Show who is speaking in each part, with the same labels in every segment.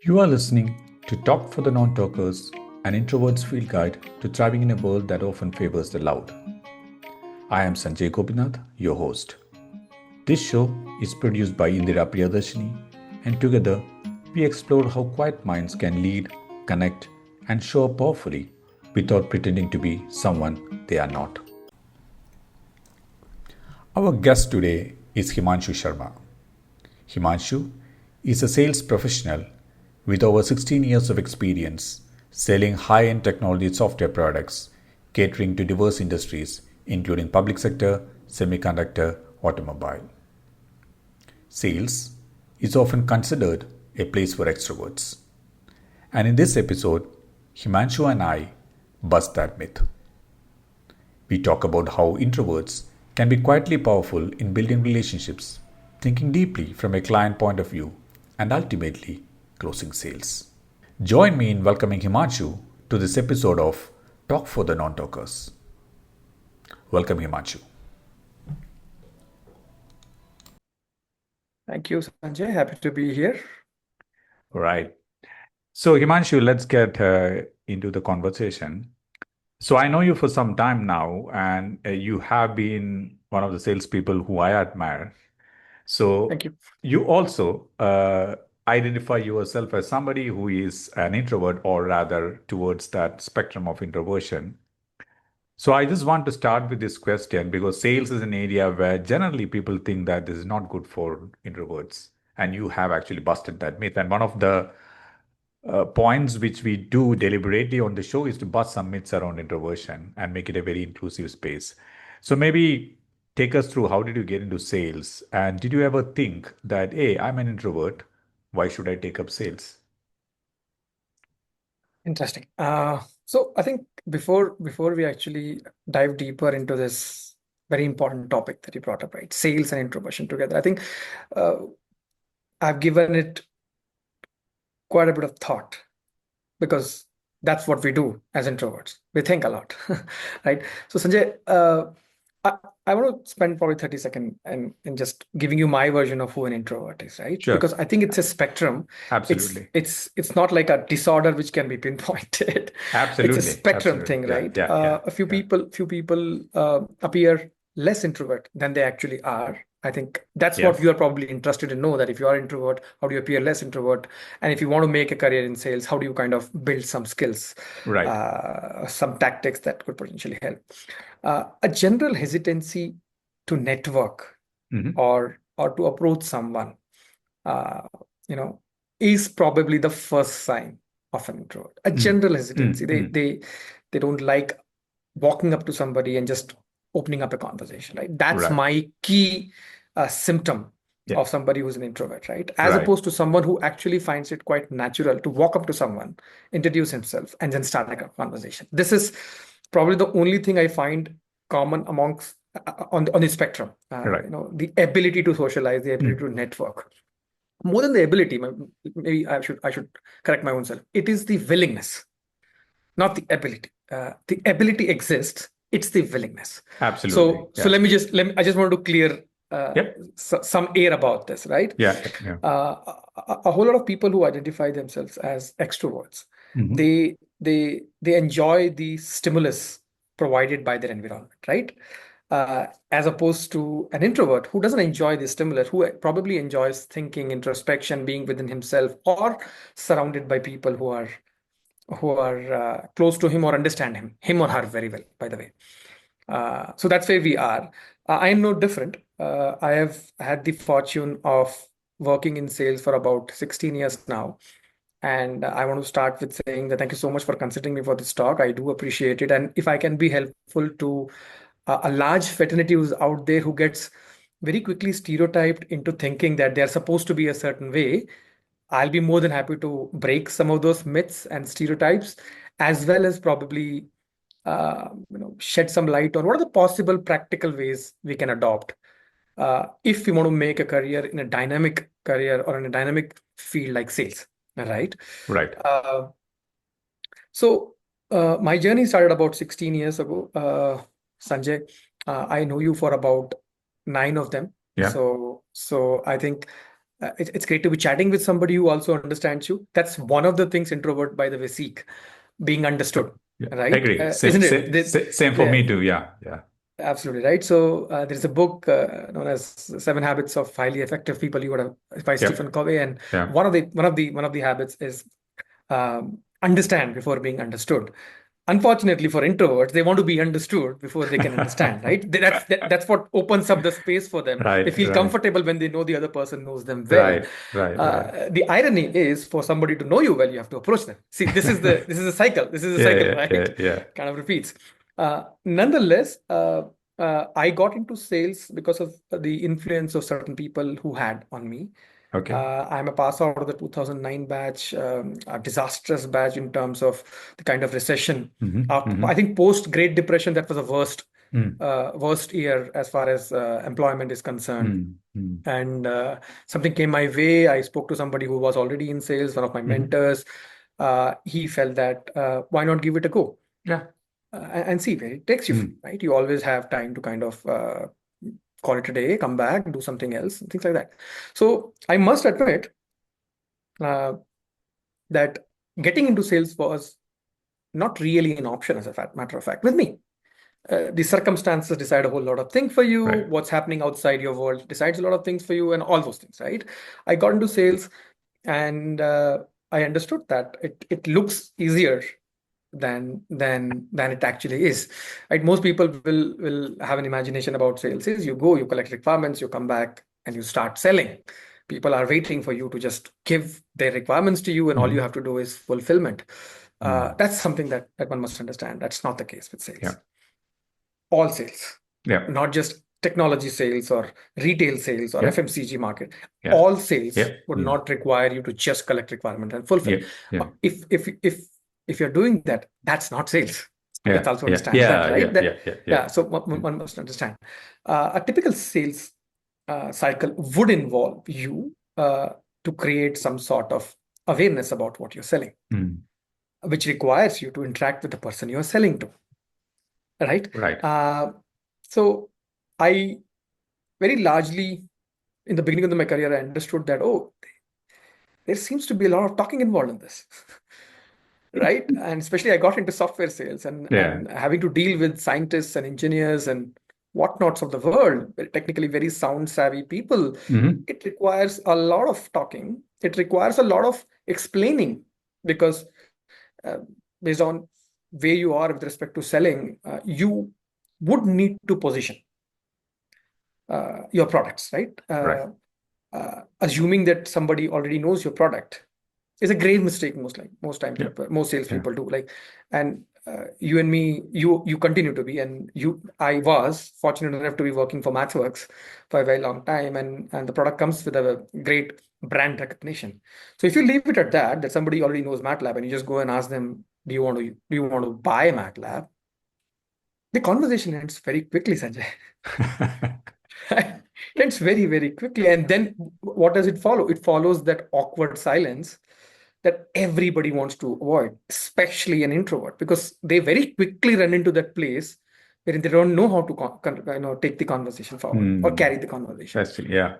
Speaker 1: You are listening to Talk for the Non-Talkers, an introvert's field guide to thriving in a world that often favors the loud. I am Sanjay Gopinath, your host. This show is produced by Indira Priyadarshini, and together we explore how quiet minds can lead, connect, and show up powerfully without pretending to be someone they are not. Our guest today is Himanshu Sharma. Himanshu is a sales professional with over 16 years of experience selling high end technology software products catering to diverse industries, including public sector, semiconductor, automobile. Sales is often considered a place for extroverts. And in this episode, Himanshu and I bust that myth. We talk about how introverts can be quietly powerful in building relationships, thinking deeply from a client point of view, and ultimately closing sales. Join me in welcoming Himanshu to this episode of Talk for the Non-Talkers. Welcome, Himanshu.
Speaker 2: Thank you, Sanjay. Happy to be here.
Speaker 1: All right. So, Himanshu, let's get into the conversation. So, I know you for some time now, and you have been one of the salespeople who I admire. So,
Speaker 2: Thank you.
Speaker 1: you also identify yourself as somebody who is an introvert, or rather towards that spectrum of introversion. So, I just want to start with this question because sales is an area where generally people think that this is not good for introverts. And you have actually busted that myth. And one of the points which we do deliberately on the show is to bust some myths around introversion and make it a very inclusive space. So maybe take us through, how did you get into sales? And did you ever think that, hey, I'm an introvert, why should I take up sales?
Speaker 2: Interesting. So I think before we actually dive deeper into this very important topic that you brought up, right? Sales and introversion together. I think I've given it quite a bit of thought because that's what we do as introverts. We think a lot, right? So Sanjay, I, I want to spend probably 30 seconds in just giving you my version of who an introvert is, right?
Speaker 1: Sure.
Speaker 2: Because I think it's a spectrum.
Speaker 1: Absolutely.
Speaker 2: It's not like a disorder which can be pinpointed. It's a
Speaker 1: Absolutely.
Speaker 2: spectrum
Speaker 1: Absolutely.
Speaker 2: thing,
Speaker 1: Yeah.
Speaker 2: right?
Speaker 1: Yeah.
Speaker 2: A few
Speaker 1: Yeah.
Speaker 2: people appear less introvert than they actually are. I think that's
Speaker 1: Yeah.
Speaker 2: what you are probably interested to know, that if you are introvert, how do you appear less introvert? And if you want to make a career in sales, how do you kind of build some skills,
Speaker 1: Right.
Speaker 2: some tactics that could potentially help? A general hesitancy to network
Speaker 1: Hmm.
Speaker 2: or to approach someone, uh, is probably the first sign of an introvert. A
Speaker 1: Mm.
Speaker 2: general hesitancy.
Speaker 1: Mm. Mm.
Speaker 2: They don't like walking up to somebody and just opening up a conversation, right? That's
Speaker 1: Right.
Speaker 2: my key symptom
Speaker 1: Yeah.
Speaker 2: of somebody who's an introvert, right? As
Speaker 1: Right.
Speaker 2: opposed to someone who actually finds it quite natural to walk up to someone, introduce himself, and then start a conversation. This is probably the only thing I find common amongst on the spectrum.
Speaker 1: Right.
Speaker 2: The ability to socialize, the ability to network. More than the ability, maybe I should correct my own self. It is the willingness, not the ability. The ability exists. It's the willingness.
Speaker 1: Absolutely.
Speaker 2: So I just want to clear
Speaker 1: Yep.
Speaker 2: some air about this, right?
Speaker 1: Yeah. Yeah.
Speaker 2: A whole lot of people who identify themselves as extroverts,
Speaker 1: Hmm.
Speaker 2: they enjoy the stimulus provided by their environment, right? As opposed to an introvert who doesn't enjoy the stimulus, who probably enjoys thinking, introspection, being within himself, or surrounded by people who are close to him or understand him or her very well, by the way. So that's where we are. I am no different. I have had the fortune of working in sales for about 16 years now. And I want to start with saying that thank you so much for considering me for this talk. I do appreciate it. And if I can be helpful to a large fraternity who's out there who gets very quickly stereotyped into thinking that they're supposed to be a certain way, I'll be more than happy to break some of those myths and stereotypes, as well as probably shed some light on what are the possible practical ways we can adopt if we want to make a career in a dynamic career or in a dynamic field like sales, right?
Speaker 1: Right.
Speaker 2: So my journey started about 16 years ago. Sanjay, I know you for about 9 of them.
Speaker 1: Yeah.
Speaker 2: So I think It's great to be chatting with somebody who also understands you. That's one of the things introvert, by the way, seek, being understood,
Speaker 1: Yeah.
Speaker 2: right?
Speaker 1: Agree.
Speaker 2: Isn't it?
Speaker 1: Same for me
Speaker 2: Yeah,
Speaker 1: too. Yeah. Yeah.
Speaker 2: absolutely right. So there's a book known as Seven Habits of Highly Effective People. You would have by Stephen
Speaker 1: Yep.
Speaker 2: Covey, and
Speaker 1: Yeah.
Speaker 2: one of the habits is understand before being understood. Unfortunately for introverts, they want to be understood before they can understand, right? That's what opens up the space for them. They
Speaker 1: Right.
Speaker 2: feel
Speaker 1: Right.
Speaker 2: comfortable when they know the other person knows them well.
Speaker 1: Right. Right. Right.
Speaker 2: The irony is, for somebody to know you well, you have to approach them. See, this is a cycle. This is a
Speaker 1: Yeah.
Speaker 2: cycle,
Speaker 1: Yeah.
Speaker 2: right?
Speaker 1: Yeah. Yeah.
Speaker 2: Kind of repeats. Nonetheless, I got into sales because of the influence of certain people who had on me.
Speaker 1: Okay.
Speaker 2: I'm a pass out of the 2009 batch, a disastrous batch in terms of the kind of recession.
Speaker 1: Mm-hmm.
Speaker 2: I
Speaker 1: Mm-hmm.
Speaker 2: think post Great Depression, that was the
Speaker 1: Mm.
Speaker 2: worst year as far as employment is concerned.
Speaker 1: Mm. Mm.
Speaker 2: And something came my way. I spoke to somebody who was already in sales, one of my
Speaker 1: Mm-hmm.
Speaker 2: mentors. He felt that why not give it a go?
Speaker 1: Yeah.
Speaker 2: And see where it takes you,
Speaker 1: Mm.
Speaker 2: right? You always have time to kind of call it a day, come back, do something else, things like that. So I must admit uh, that getting into sales was not really an option, as a matter of fact, with me. The circumstances decide a whole lot of things for you.
Speaker 1: Right.
Speaker 2: What's happening outside your world decides a lot of things for you, and all those things, right? I got into sales, and I understood that it looks easier than it actually is. Right? Most people will have an imagination about sales. Is you go, you collect requirements, you come back, and you start selling. People are waiting for you to just give their requirements to you, and all you
Speaker 1: Mm-hmm.
Speaker 2: have to do is fulfillment.
Speaker 1: Mm.
Speaker 2: That's something that one must understand. That's not the case with
Speaker 1: Yeah.
Speaker 2: sales. All sales,
Speaker 1: Yeah.
Speaker 2: not just technology sales or retail sales or
Speaker 1: Yeah.
Speaker 2: FMCG market.
Speaker 1: Yeah.
Speaker 2: All sales
Speaker 1: Yeah.
Speaker 2: would
Speaker 1: Mm.
Speaker 2: not require you to just collect requirement and fulfill.
Speaker 1: Yeah. Yeah.
Speaker 2: If you're doing that, that's not sales. Let's
Speaker 1: Yeah.
Speaker 2: also
Speaker 1: Yeah.
Speaker 2: understand that,
Speaker 1: Yeah.
Speaker 2: right?
Speaker 1: Yeah. Yeah. Yeah. Yeah.
Speaker 2: Yeah. So one,
Speaker 1: Mm.
Speaker 2: one must understand. A typical sales cycle would involve you to create some sort of awareness about what you're selling,
Speaker 1: Mm.
Speaker 2: which requires you to interact with the person you're selling to, right?
Speaker 1: Right.
Speaker 2: Uh, so I very largely, in the beginning of my career, I understood that, oh, there seems to be a lot of talking involved in this, right? And especially I got into software sales, and
Speaker 1: Yeah.
Speaker 2: having to deal with scientists and engineers and whatnots of the world, technically very sound savvy people.
Speaker 1: Mm-hmm.
Speaker 2: It requires a lot of talking. It requires a lot of explaining, because uh, based on where you are with respect to selling, you would need to position your products, right?
Speaker 1: Right.
Speaker 2: Assuming that somebody already knows your product is a grave mistake.
Speaker 1: Yeah.
Speaker 2: Most
Speaker 1: Yeah.
Speaker 2: salespeople do. Like, and you and me, you continue to be, and I was fortunate enough to be working for MathWorks for a very long time, and the product comes with a great brand recognition. So if you leave it at that somebody already knows MATLAB, and you just go and ask them, do you want to buy MATLAB? The conversation ends very quickly, Sanjay. Ends very, very quickly. And then what does it follow? It follows that awkward silence that everybody wants to avoid, especially an introvert, because they very quickly run into that place where they don't know how to take the conversation forward or
Speaker 1: Mm.
Speaker 2: carry the conversation.
Speaker 1: That's true. Yeah.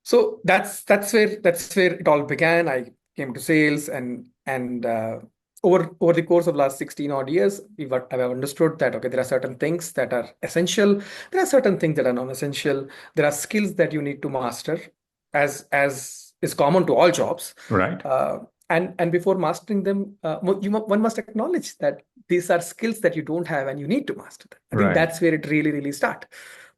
Speaker 2: So that's where it all began. I came to sales, and over the course of last 16 odd years, I've understood that, okay, there are certain things that are essential, there are certain things that are non-essential, there are skills that you need to master, as is common to all jobs.
Speaker 1: Right.
Speaker 2: Uh, and before mastering them, one must acknowledge that these are skills that you don't have and you need to master them. I think
Speaker 1: Right.
Speaker 2: that's where it really, really starts.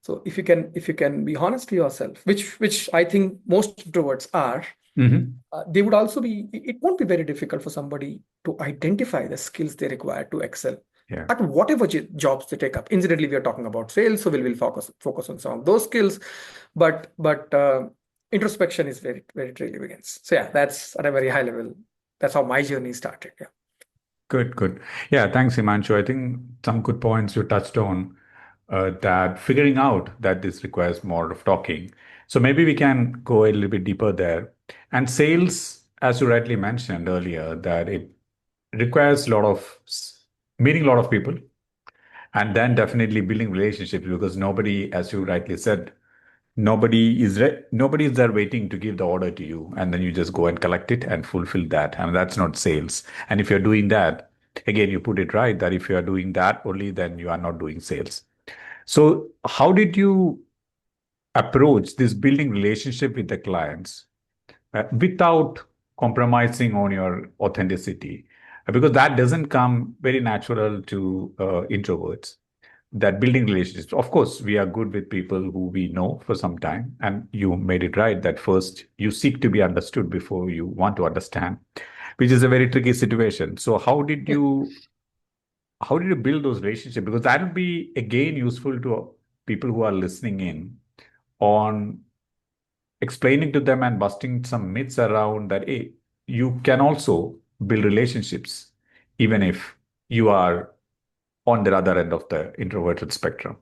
Speaker 2: So if you can be honest to yourself, which I think most introverts are,
Speaker 1: Mm-hmm.
Speaker 2: they would also be. It won't be very difficult for somebody to identify the skills they require to excel
Speaker 1: Yeah.
Speaker 2: at whatever jobs they take up. Incidentally, we are talking about sales, so we'll focus on some of those skills, but introspection is where it really begins. So yeah, that's at a very high level. That's how my journey started. Yeah.
Speaker 1: Good, good. Yeah, thanks, Himanshu. I think some good points you touched on, that figuring out that this requires more of talking. So maybe we can go a little bit deeper there. And sales, as you rightly mentioned earlier, that it requires a lot of meeting a lot of people, and then definitely building relationships, because nobody, as you rightly said, Nobody is there waiting to give the order to you, and then you just go and collect it and fulfill that. And that's not sales. And if you're doing that, again, you put it right that if you are doing that only, then you are not doing sales. So how did you approach this building relationship with the clients without compromising on your authenticity? Because that doesn't come very natural to introverts, that building relationships. Of course, we are good with people who we know for some time. And you made it right that first you seek to be understood before you want to understand, which is a very tricky situation. So
Speaker 2: Yeah.
Speaker 1: how did you build those relationships? Because that will be again useful to people who are listening in on explaining to them and busting some myths around that, hey, you can also build relationships even if you are on the other end of the introverted spectrum.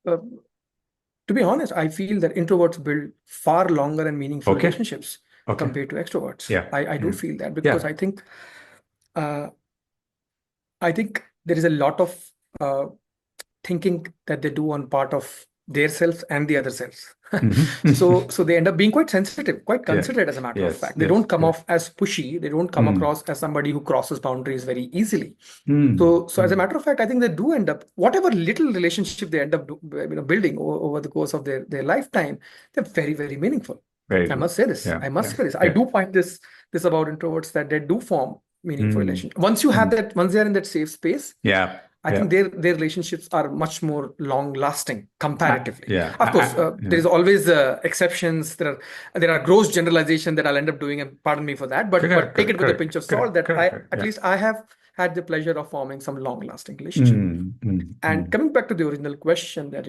Speaker 2: Uh, to be honest, I feel that introverts build far longer and meaningful
Speaker 1: Okay.
Speaker 2: relationships
Speaker 1: Okay.
Speaker 2: compared to extroverts.
Speaker 1: Yeah.
Speaker 2: I do
Speaker 1: Yeah.
Speaker 2: feel that because
Speaker 1: Yeah.
Speaker 2: uh, I think there is a lot of uh, thinking that they do on part of their selves and the other selves.
Speaker 1: Hmm.
Speaker 2: So they end up being quite sensitive, quite
Speaker 1: Yeah.
Speaker 2: considerate as a matter of
Speaker 1: Yes.
Speaker 2: fact. They
Speaker 1: Yes.
Speaker 2: don't come
Speaker 1: Yes.
Speaker 2: off as pushy. They don't come
Speaker 1: Mm.
Speaker 2: across as somebody who crosses boundaries very easily.
Speaker 1: Mm.
Speaker 2: So as a
Speaker 1: Mm.
Speaker 2: matter of fact, I think they do end up, whatever little relationship they end up building over the course of their lifetime, they're very, very meaningful.
Speaker 1: Very
Speaker 2: I
Speaker 1: true.
Speaker 2: must say this.
Speaker 1: Yeah.
Speaker 2: I must
Speaker 1: Yeah.
Speaker 2: say this. I
Speaker 1: Yeah.
Speaker 2: do find this about introverts that they do form meaningful
Speaker 1: Mm.
Speaker 2: relationships. Once you have
Speaker 1: Mm.
Speaker 2: that, once they're in that safe space,
Speaker 1: Yeah.
Speaker 2: I
Speaker 1: Yeah.
Speaker 2: think their relationships are much more long lasting comparatively.
Speaker 1: Yeah.
Speaker 2: Of course, there
Speaker 1: Yeah.
Speaker 2: is always exceptions. There are gross generalization that I'll end up doing, and pardon me for that. But
Speaker 1: Correct.
Speaker 2: take
Speaker 1: Correct.
Speaker 2: it with a
Speaker 1: Correct.
Speaker 2: pinch of salt.
Speaker 1: Correct.
Speaker 2: That
Speaker 1: Correct.
Speaker 2: I
Speaker 1: Correct.
Speaker 2: at
Speaker 1: Yeah.
Speaker 2: least I have had the pleasure of forming some long lasting relationship.
Speaker 1: Mm. Mm.
Speaker 2: And
Speaker 1: Mm.
Speaker 2: coming back to the original question, that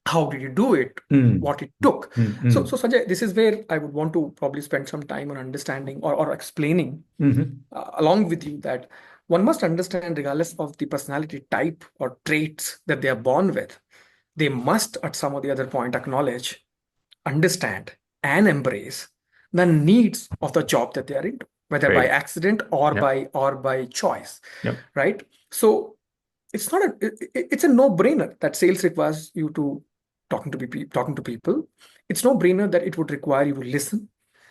Speaker 2: how did you do it?
Speaker 1: Mm.
Speaker 2: What it took?
Speaker 1: Mm.
Speaker 2: So
Speaker 1: Mm.
Speaker 2: Sanjay, this is where I would want to probably spend some time on understanding or explaining
Speaker 1: Mhm.
Speaker 2: along with you that one must understand, regardless of the personality type or traits that they are born with, they must, at some or the other point, acknowledge, understand, and embrace the needs of the job that they are into, whether by
Speaker 1: Right.
Speaker 2: accident or
Speaker 1: Yep.
Speaker 2: by choice,
Speaker 1: Yep.
Speaker 2: right? So it's not it's a no-brainer that sales requires you to talking to people. It's no-brainer that it would require you to listen.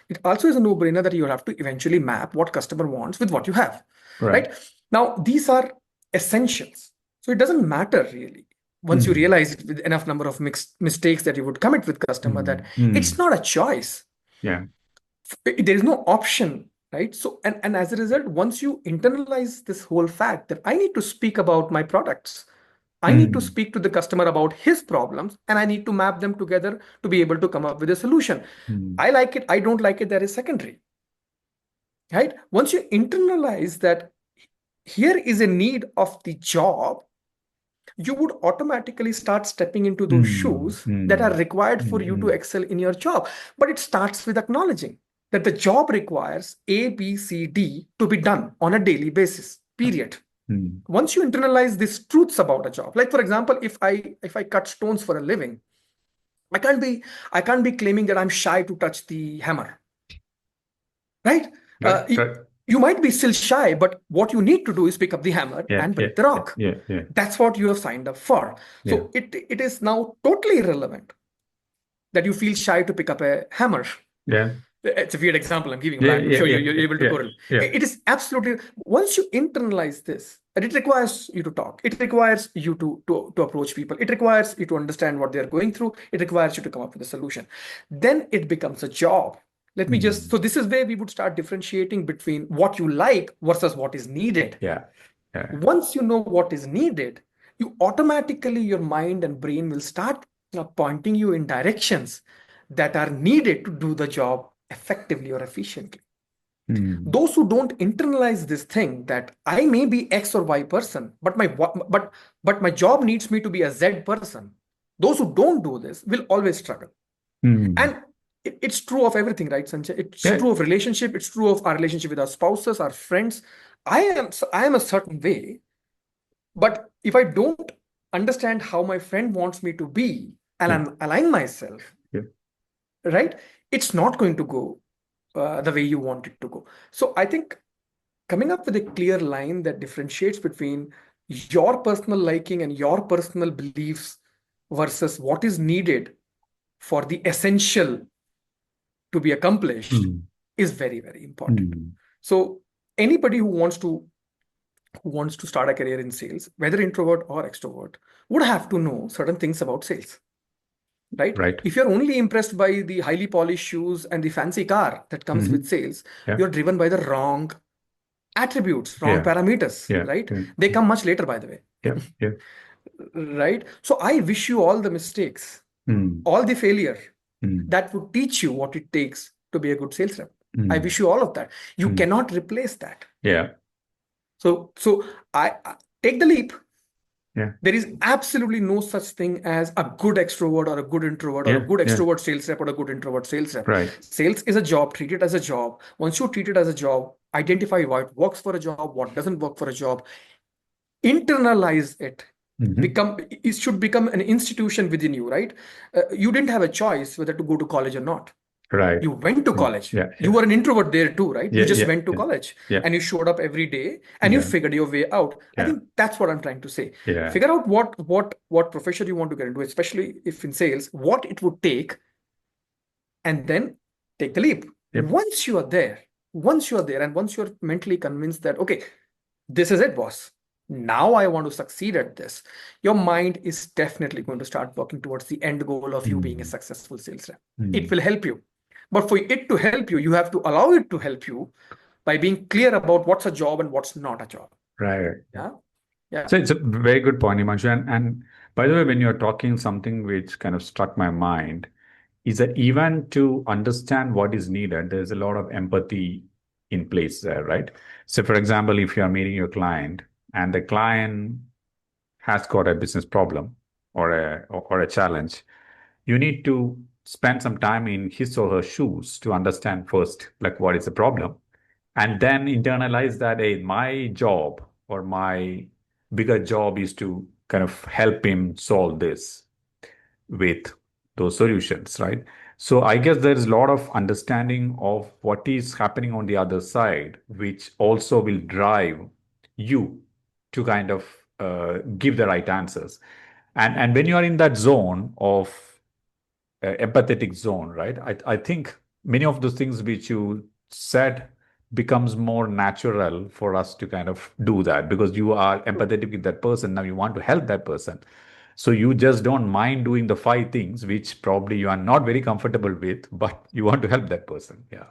Speaker 2: It also is a no-brainer that you have to eventually map what customer wants with what you have,
Speaker 1: Right.
Speaker 2: right? Now these are essentials, so it doesn't matter really once you
Speaker 1: Mm.
Speaker 2: realize it with enough number of mixed mistakes that you would commit with customer, that
Speaker 1: Mm.
Speaker 2: it's
Speaker 1: Mm.
Speaker 2: not a choice.
Speaker 1: Yeah.
Speaker 2: There is no option, right? So and as a result, once you internalize this whole fact that I need to speak about my products, I need to
Speaker 1: Mm.
Speaker 2: speak to the customer about his problems, and I need to map them together to be able to come up with a solution.
Speaker 1: Mm.
Speaker 2: I like it, I don't like it, that is secondary, right? Once you internalize that here is a need of the job, you would automatically start stepping into those
Speaker 1: Mm.
Speaker 2: shoes that are
Speaker 1: Mm.
Speaker 2: required for you to
Speaker 1: Mm.
Speaker 2: excel in your job. But it starts with acknowledging that the job requires A, B, C, D to be done on a daily basis,
Speaker 1: Mm.
Speaker 2: period.
Speaker 1: Mm.
Speaker 2: Once you internalize these truths about a job, like for example, if I cut stones for a living, I can't be I can't be claiming that I'm shy to touch the hammer, right?
Speaker 1: Right.
Speaker 2: You,
Speaker 1: Right.
Speaker 2: you might be still shy, but what you need to do is pick up the hammer
Speaker 1: Yeah.
Speaker 2: and
Speaker 1: Yeah.
Speaker 2: break the
Speaker 1: Yeah.
Speaker 2: rock.
Speaker 1: Yeah. Yeah.
Speaker 2: That's what you have signed up for.
Speaker 1: Yeah.
Speaker 2: So it is now totally irrelevant that you feel shy to pick up a hammer.
Speaker 1: Yeah.
Speaker 2: It's a weird example I'm giving, but
Speaker 1: Yeah.
Speaker 2: I'm
Speaker 1: Yeah.
Speaker 2: sure
Speaker 1: Yeah.
Speaker 2: you're
Speaker 1: Yeah.
Speaker 2: able to
Speaker 1: Yeah.
Speaker 2: correlate.
Speaker 1: Yeah.
Speaker 2: It is absolutely, once you internalize this, that it requires you to talk, it requires you to approach people, it requires you to understand what they're going through, it requires you to come up with a solution. Then it becomes a job. So
Speaker 1: Mm.
Speaker 2: this is where we would start differentiating between what you like versus what is needed.
Speaker 1: Yeah. Yeah.
Speaker 2: Once you know what is needed, you automatically, your mind and brain will start pointing you in directions that are needed to do the job effectively or efficiently.
Speaker 1: Mm.
Speaker 2: Those who don't internalize this thing that I may be X or Y person, but my job needs me to be a Z person, those who don't do this will always struggle.
Speaker 1: Mm.
Speaker 2: And it's true of everything, right, Sanjay? It's
Speaker 1: Yeah.
Speaker 2: true of relationship, it's true of our relationship with our spouses, our friends. I am a certain way, but if I don't understand how my friend wants me to be and
Speaker 1: Yeah.
Speaker 2: align myself,
Speaker 1: Yeah.
Speaker 2: right, it's not going to go the way you want it to go. So I think coming up with a clear line that differentiates between your personal liking and your personal beliefs versus what is needed for the essential to be accomplished
Speaker 1: Mm.
Speaker 2: is very, very important.
Speaker 1: Mm.
Speaker 2: So anybody who wants to start a career in sales, whether introvert or extrovert, would have to know certain things about sales, right?
Speaker 1: Right.
Speaker 2: If you're only impressed by the highly polished shoes and the fancy car that comes with
Speaker 1: Hmm.
Speaker 2: sales,
Speaker 1: Yeah.
Speaker 2: you're driven by the wrong attributes, wrong
Speaker 1: Yeah.
Speaker 2: parameters,
Speaker 1: Yeah.
Speaker 2: right?
Speaker 1: Yeah.
Speaker 2: They come much later, by the way,
Speaker 1: Yeah. Yeah.
Speaker 2: right? So I wish you all the mistakes,
Speaker 1: Mm.
Speaker 2: all the failure
Speaker 1: Mm.
Speaker 2: that would teach you what it takes to be a good sales rep. I
Speaker 1: Mm.
Speaker 2: wish you all of that. You
Speaker 1: Mm.
Speaker 2: cannot replace that.
Speaker 1: Yeah.
Speaker 2: So I take the leap.
Speaker 1: Yeah.
Speaker 2: There is absolutely no such thing as a good extrovert or a good introvert or a
Speaker 1: Yeah.
Speaker 2: good
Speaker 1: Yeah.
Speaker 2: extrovert sales rep or a good introvert sales rep.
Speaker 1: Right.
Speaker 2: Sales is a job, treat it as a job. Once you treat it as a job, identify what works for a job, what doesn't work for a job, internalize it.
Speaker 1: Hmm.
Speaker 2: It should become an institution within you, right? You didn't have a choice whether to go to college or not.
Speaker 1: Right.
Speaker 2: You went to
Speaker 1: Mm.
Speaker 2: college.
Speaker 1: Yeah.
Speaker 2: You
Speaker 1: Yeah.
Speaker 2: were an introvert there too, right? You
Speaker 1: Yeah.
Speaker 2: just
Speaker 1: Yeah.
Speaker 2: went to
Speaker 1: Yeah.
Speaker 2: college
Speaker 1: Yeah.
Speaker 2: and you showed up every day and you
Speaker 1: Yeah.
Speaker 2: figured your way out. I
Speaker 1: Yeah.
Speaker 2: think that's what I'm trying to say.
Speaker 1: Yeah.
Speaker 2: Figure out what profession you want to get into, especially if in sales, what it would take, and then take the leap.
Speaker 1: Yep.
Speaker 2: Once you are there, and once you're mentally convinced that, okay, this is it, boss. Now I want to succeed at this. Your mind is definitely going to start working towards the end goal of you being a
Speaker 1: Mm.
Speaker 2: successful sales rep. It
Speaker 1: Mm.
Speaker 2: will help you. But for it to help you, you have to allow it to help you by being clear about what's a job and what's not a job.
Speaker 1: Right.
Speaker 2: Yeah. Yeah.
Speaker 1: So it's a very good point, Himanshu. And by the way, when you're talking, something which kind of struck my mind is that even to understand what is needed, there's a lot of empathy in place there, right? So, for example, if you are meeting your client and the client has got a business problem or a challenge, you need to spend some time in his or her shoes to understand first, like what is the problem, and then internalize that, hey, my job or my bigger job is to kind of help him solve this with those solutions, right? So I guess there is a lot of understanding of what is happening on the other side, which also will drive you to kind of give the right answers. And when you are in that zone of empathetic zone, right? I think many of those things which you said becomes more natural for us to kind of do that because you are empathetic with that person. Now you want to help that person. So you just don't mind doing the five things which probably you are not very comfortable with, but you want to help that person. Yeah.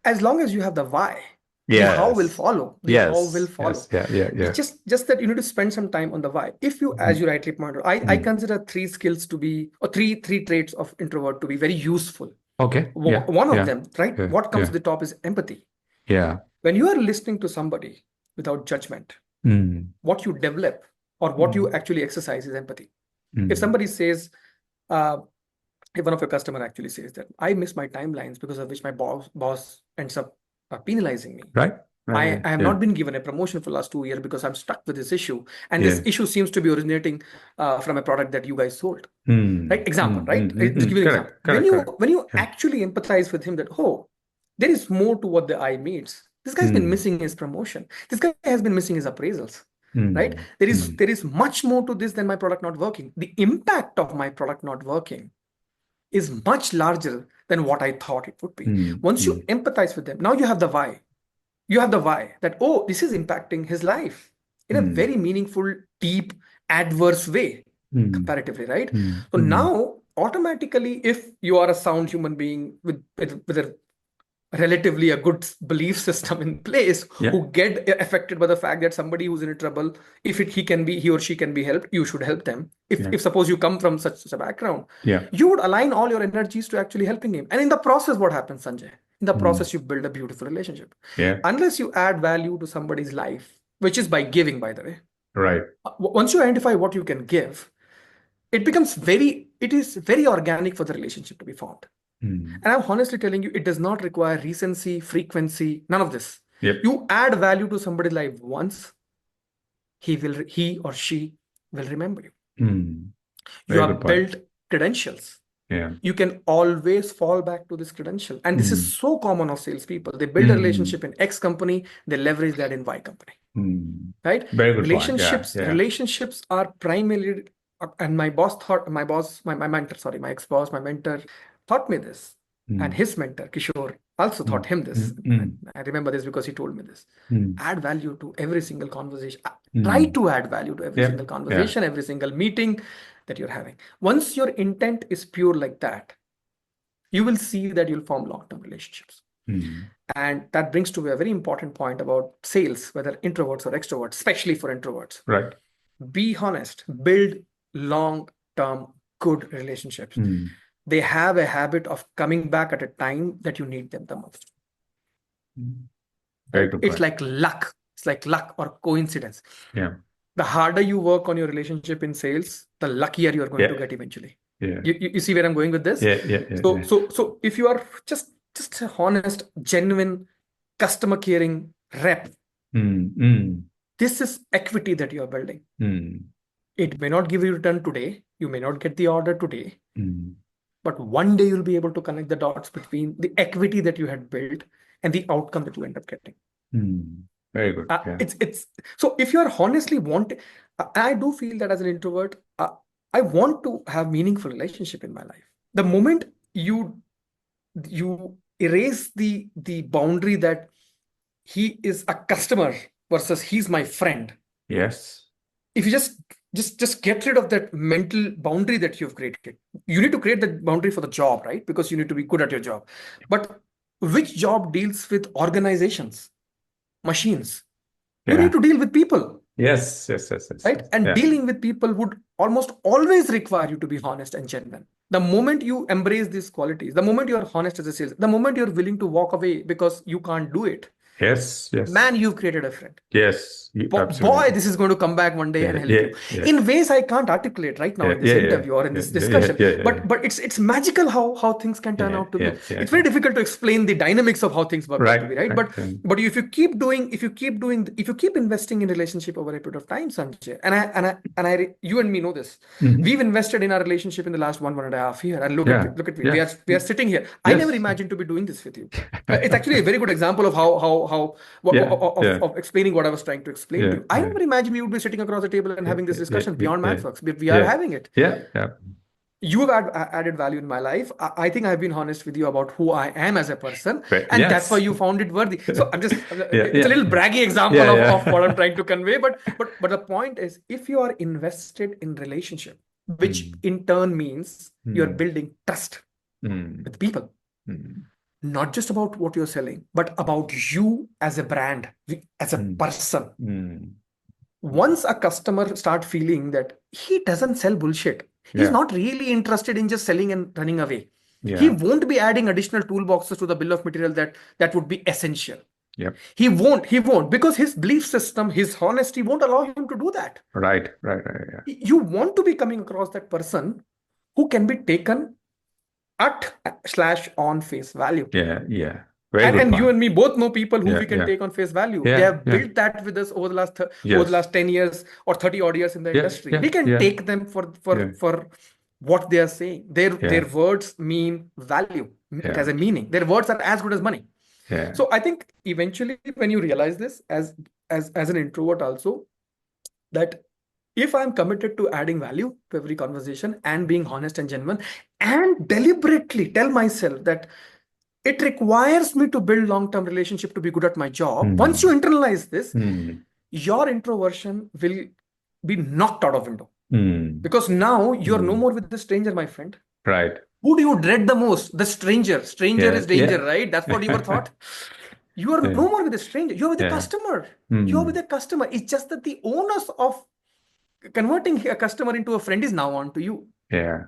Speaker 2: As long as you have the why, the how will
Speaker 1: Yes.
Speaker 2: follow. The how will
Speaker 1: Yes.
Speaker 2: follow.
Speaker 1: Yes. Yeah. Yeah.
Speaker 2: It's
Speaker 1: Yeah.
Speaker 2: just that you need to spend some time on the why. If you, as
Speaker 1: Mm.
Speaker 2: you rightly pointed out, I
Speaker 1: Mm.
Speaker 2: consider three skills to be, or three traits of introvert to be very useful.
Speaker 1: Okay. Yeah.
Speaker 2: One of
Speaker 1: Yeah.
Speaker 2: them, right?
Speaker 1: Yeah.
Speaker 2: What comes
Speaker 1: Yeah.
Speaker 2: to the top is empathy.
Speaker 1: Yeah.
Speaker 2: When you are listening to somebody without judgment,
Speaker 1: Mm.
Speaker 2: what you develop or what you
Speaker 1: Mm.
Speaker 2: actually exercise is empathy. If
Speaker 1: Mm.
Speaker 2: somebody says, uh, if one of your customer actually says that I miss my timelines because of which my boss ends up penalizing me.
Speaker 1: Right.
Speaker 2: I,
Speaker 1: Right.
Speaker 2: I have
Speaker 1: Yeah.
Speaker 2: not been given a promotion for the last 2 years because I'm stuck with this issue. And this
Speaker 1: Yeah.
Speaker 2: issue seems to be originating from a product that you guys sold.
Speaker 1: Mm.
Speaker 2: Right? Example,
Speaker 1: Mm.
Speaker 2: right?
Speaker 1: Mm.
Speaker 2: I'll
Speaker 1: Mm.
Speaker 2: just give
Speaker 1: Mm.
Speaker 2: you an example.
Speaker 1: Correct. Correct. Correct.
Speaker 2: When you
Speaker 1: Yeah.
Speaker 2: actually empathize with him that, oh, there is more to what the eye meets. This guy's been
Speaker 1: Mm.
Speaker 2: missing his promotion. This guy has been missing his appraisals. Right?
Speaker 1: Mm.
Speaker 2: There is
Speaker 1: Mm.
Speaker 2: there is much more to this than my product not working. The impact of my product not working is much larger than what I thought it would be.
Speaker 1: Mm.
Speaker 2: Once you
Speaker 1: Mm.
Speaker 2: empathize with them, now you have the why. You have the why that, oh, this is impacting his life in a
Speaker 1: Mm.
Speaker 2: very meaningful, deep, adverse way,
Speaker 1: Mm.
Speaker 2: comparatively, right?
Speaker 1: Mm.
Speaker 2: So
Speaker 1: Mm.
Speaker 2: now, automatically, if you are a sound human being with a relatively a good belief system in place
Speaker 1: Yeah.
Speaker 2: who get affected by the fact that somebody who's in trouble, if he or she can be helped, you should help them. if
Speaker 1: Yeah.
Speaker 2: if suppose you come from such a background,
Speaker 1: Yeah.
Speaker 2: you would align all your energies to actually helping him, and in the process what happens, Sanjay, in the
Speaker 1: Mm.
Speaker 2: process you build a beautiful relationship.
Speaker 1: Yeah.
Speaker 2: Unless you add value to somebody's life, which is by giving, by the way.
Speaker 1: Right.
Speaker 2: Once you identify what you can give, it is very organic for the relationship to be formed.
Speaker 1: Mm.
Speaker 2: And I'm honestly telling you, it does not require recency, frequency, none of this.
Speaker 1: Yep.
Speaker 2: You add value to somebody's life once, he or she will remember you.
Speaker 1: Mm.
Speaker 2: You
Speaker 1: Very good
Speaker 2: have
Speaker 1: point.
Speaker 2: built credentials.
Speaker 1: Yeah.
Speaker 2: You can always fall back to this credential. And this is
Speaker 1: Mm.
Speaker 2: so common of salespeople. They build a
Speaker 1: Mm.
Speaker 2: relationship in X company, they leverage that in Y company.
Speaker 1: Mm.
Speaker 2: Right?
Speaker 1: Very good point. Yeah.
Speaker 2: Relationships
Speaker 1: Yeah.
Speaker 2: relationships are and my boss thought, my mentor, sorry, my ex-boss, my mentor taught me this. And
Speaker 1: Mm,
Speaker 2: his mentor, Kishore, also taught
Speaker 1: mm,
Speaker 2: him this.
Speaker 1: mm,
Speaker 2: I,
Speaker 1: mm,
Speaker 2: I remember this because he told me this.
Speaker 1: mm,
Speaker 2: Add value to every single conversation. Try
Speaker 1: mm.
Speaker 2: to add value to every
Speaker 1: Yeah,
Speaker 2: single
Speaker 1: yeah.
Speaker 2: conversation, every single meeting that you're having. Once your intent is pure like that, you will see that you'll form long-term relationships.
Speaker 1: Mm,
Speaker 2: And that brings to a very important point about sales, whether introverts or extroverts, especially for introverts.
Speaker 1: right.
Speaker 2: Be honest, build long-term good relationships.
Speaker 1: Mm,
Speaker 2: They have a habit of coming back at a time that you need them the most,
Speaker 1: mm. Very
Speaker 2: right?
Speaker 1: good
Speaker 2: It's
Speaker 1: point.
Speaker 2: like luck. It's like luck or coincidence.
Speaker 1: Yeah,
Speaker 2: The harder you work on your relationship in sales, the luckier you're going
Speaker 1: yeah,
Speaker 2: to get eventually.
Speaker 1: yeah,
Speaker 2: You see where I'm going with this?
Speaker 1: yeah, yeah, yeah,
Speaker 2: So
Speaker 1: yeah.
Speaker 2: so so if you are just a honest, genuine, customer caring rep,
Speaker 1: Mm, mm,
Speaker 2: this is equity that you are building.
Speaker 1: mm,
Speaker 2: It may not give you return today. You may not get the order today,
Speaker 1: mm,
Speaker 2: but one day you'll be able to connect the dots between the equity that you had built and the outcome that you end up getting.
Speaker 1: mm. Very good. Yeah.
Speaker 2: It's so if you are honestly wanting, I do feel that as an introvert, I want to have meaningful relationship in my life. The moment you erase the boundary that he is a customer versus he's my friend,
Speaker 1: Yes.
Speaker 2: if you just get rid of that mental boundary that you've created, you need to create that boundary for the job, right? Because you need to be good at your job. But which job deals with organizations, machines? You need
Speaker 1: Yeah.
Speaker 2: to deal with people,
Speaker 1: Yes. Yes. Yes. Yes.
Speaker 2: right?
Speaker 1: Yes.
Speaker 2: And
Speaker 1: Yeah.
Speaker 2: dealing with people would almost always require you to be honest and genuine. The moment you embrace these qualities, the moment you're honest as a sales, the moment you're willing to walk away because you can't do it,
Speaker 1: Yes. Yes.
Speaker 2: man, you've created a friend.
Speaker 1: Yes.
Speaker 2: Boy,
Speaker 1: Absolutely.
Speaker 2: this is going to come back one day
Speaker 1: Yeah.
Speaker 2: and help
Speaker 1: Yeah.
Speaker 2: you
Speaker 1: Yeah.
Speaker 2: in ways I can't articulate right now
Speaker 1: Yeah.
Speaker 2: in this
Speaker 1: Yeah. Yeah.
Speaker 2: interview or in
Speaker 1: Yeah.
Speaker 2: this
Speaker 1: Yeah. Yeah.
Speaker 2: discussion.
Speaker 1: Yeah. Yeah.
Speaker 2: But it's magical how things can turn
Speaker 1: Yeah.
Speaker 2: out to be.
Speaker 1: Yeah. Yeah.
Speaker 2: It's
Speaker 1: Yeah.
Speaker 2: very difficult to explain the dynamics of how things work out to
Speaker 1: Right.
Speaker 2: be, right?
Speaker 1: Right.
Speaker 2: But if you keep investing in relationship over a period of time, Sanjay, you and me know this.
Speaker 1: Hmm.
Speaker 2: We've invested in our relationship in the last 1.5 year, and
Speaker 1: Yeah.
Speaker 2: look at me.
Speaker 1: Yeah.
Speaker 2: We are sitting here. I never
Speaker 1: Yes.
Speaker 2: imagined to be doing this with you. It's actually a very good example of how
Speaker 1: Yeah. Yeah.
Speaker 2: of explaining what I was trying to explain to
Speaker 1: Yeah.
Speaker 2: you. I
Speaker 1: Yeah.
Speaker 2: never imagined we would be sitting across the table and
Speaker 1: Yeah.
Speaker 2: having this
Speaker 1: Yeah.
Speaker 2: discussion
Speaker 1: Yeah.
Speaker 2: beyond
Speaker 1: Yeah.
Speaker 2: mathworks. We are
Speaker 1: Yeah.
Speaker 2: having it.
Speaker 1: Yeah. Yeah.
Speaker 2: You have added value in my life. I think I've been honest with you about who I am as a person,
Speaker 1: Right.
Speaker 2: and that's why
Speaker 1: Yes.
Speaker 2: you found it worthy. So
Speaker 1: Yeah.
Speaker 2: it's a
Speaker 1: Yeah.
Speaker 2: little braggy example
Speaker 1: Yeah.
Speaker 2: of what I'm
Speaker 1: Yeah.
Speaker 2: trying to convey. But the point is, if you are invested in relationship, which
Speaker 1: Mm,
Speaker 2: in turn means you're
Speaker 1: mm,
Speaker 2: building trust
Speaker 1: mm,
Speaker 2: with people,
Speaker 1: mm,
Speaker 2: not just about what you're selling, but about you as a brand, as a
Speaker 1: mm,
Speaker 2: person.
Speaker 1: mm.
Speaker 2: Once a customer start feeling that he doesn't sell bullshit, he's
Speaker 1: Yeah.
Speaker 2: not really interested in just selling and running away. He
Speaker 1: Yeah.
Speaker 2: won't be adding additional toolboxes to the bill of material that would be essential.
Speaker 1: Yep.
Speaker 2: He won't because his belief system, his honesty won't allow him to do that.
Speaker 1: Right. Right. Right. Yeah.
Speaker 2: You want to be coming across that person who can be taken at slash on face value.
Speaker 1: Yeah. Yeah. Very
Speaker 2: and
Speaker 1: good
Speaker 2: and you
Speaker 1: point.
Speaker 2: and me both know people who
Speaker 1: Yeah.
Speaker 2: we can
Speaker 1: Yeah.
Speaker 2: take on face value. They
Speaker 1: Yeah.
Speaker 2: have
Speaker 1: Yeah.
Speaker 2: built that with us over the
Speaker 1: Yes.
Speaker 2: last 10 years or 30 odd years in the
Speaker 1: Yeah.
Speaker 2: industry.
Speaker 1: Yeah.
Speaker 2: We can
Speaker 1: Yeah.
Speaker 2: take them
Speaker 1: Yeah.
Speaker 2: for what they are saying. Their
Speaker 1: Yeah.
Speaker 2: words mean value. It
Speaker 1: Yeah.
Speaker 2: has a meaning. Their words are as good as money.
Speaker 1: Yeah.
Speaker 2: So I think eventually when you realize this as an introvert also, that if I'm committed to adding value to every conversation and being honest and genuine and deliberately tell myself that it requires me to build long-term relationship to be good at my job. Once you
Speaker 1: Mm,
Speaker 2: internalize this,
Speaker 1: mm,
Speaker 2: your introversion will be knocked out of window
Speaker 1: mm,
Speaker 2: because now you're no
Speaker 1: mm.
Speaker 2: more with the stranger, my friend.
Speaker 1: Right.
Speaker 2: Who do you dread the most? The stranger. Stranger
Speaker 1: Yeah.
Speaker 2: is
Speaker 1: Yeah.
Speaker 2: danger, right? That's what you were thought. You are
Speaker 1: Yeah.
Speaker 2: no more with the stranger. You're with the
Speaker 1: Yeah.
Speaker 2: customer. You're with
Speaker 1: Mm.
Speaker 2: the customer. It's just that the onus of converting a customer into a friend is now on to you.
Speaker 1: Yeah.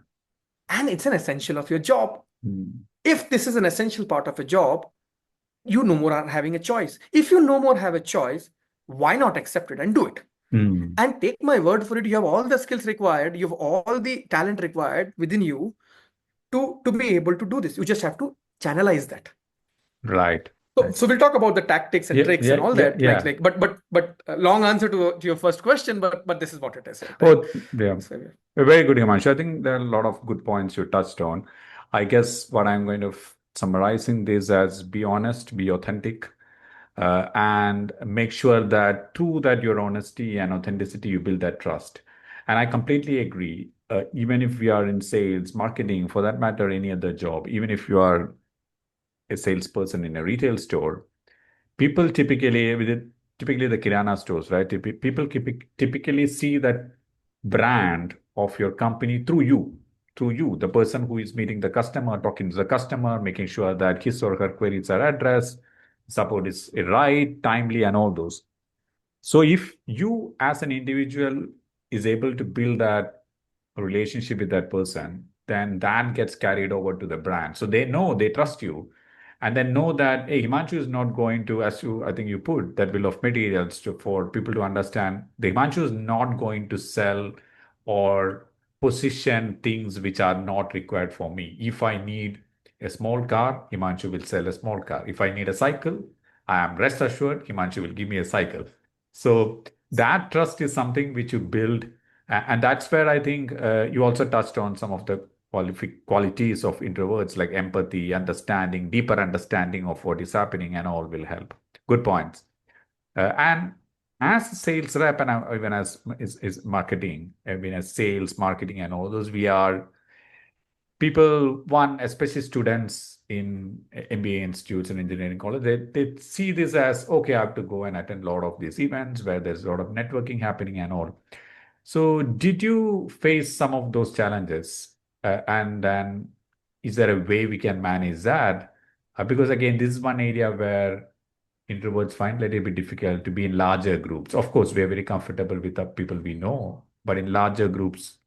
Speaker 2: And it's an essential of your job.
Speaker 1: Mm.
Speaker 2: If this is an essential part of a job, you no more are having a choice. If you no more have a choice, why not accept it and do it?
Speaker 1: Mm.
Speaker 2: And take my word for it, you have all the skills required, you have all the talent required within you to be able to do this. You just have to channelize that.
Speaker 1: Right.
Speaker 2: So,
Speaker 1: Right.
Speaker 2: so we'll talk about the tactics and
Speaker 1: Yeah.
Speaker 2: tricks and
Speaker 1: Yeah.
Speaker 2: all
Speaker 1: Yeah.
Speaker 2: that.
Speaker 1: Yeah.
Speaker 2: But long answer to your first question, but this is what it is, right?
Speaker 1: Oh, yeah.
Speaker 2: So, yeah.
Speaker 1: Very good, Himanshu. I think there are a lot of good points you touched on. I guess what I'm going to summarizing this as be honest, be authentic, and make sure that through that your honesty and authenticity, you build that trust. And I completely agree. Even if we are in sales, marketing, for that matter, any other job, even if you are a salesperson in a retail store, people typically the kirana stores, right? People typically see that brand of your company through you, the person who is meeting the customer, talking to the customer, making sure that his or her queries are addressed, support is right, timely, and all those. So if you as an individual is able to build that relationship with that person, then that gets carried over to the brand. So they know, they trust you, and then know that, hey, Himanshu is not going to, as you, I think you put that bill of materials for people to understand, the Himanshu is not going to sell or position things which are not required for me. If I need a small car, Himanshu will sell a small car. If I need a cycle, I am rest assured Himanshu will give me a cycle. So that trust is something which you build, and that's where I think you also touched on some of the qualities of introverts like empathy, understanding, deeper understanding of what is happening, and all will help. Good points. And as a sales rep, and even as is marketing, even as sales, marketing, and all those, we are people, one, especially students in MBA institutes and engineering college, they see this as, okay, I have to go and attend a lot of these events where there's a lot of networking happening and all. So did you face some of those challenges? And then is there a way we can manage that? Because again, this is one area where introverts find it a little bit difficult to be in larger groups. Of course, we are very comfortable with the people we know, but in larger groups,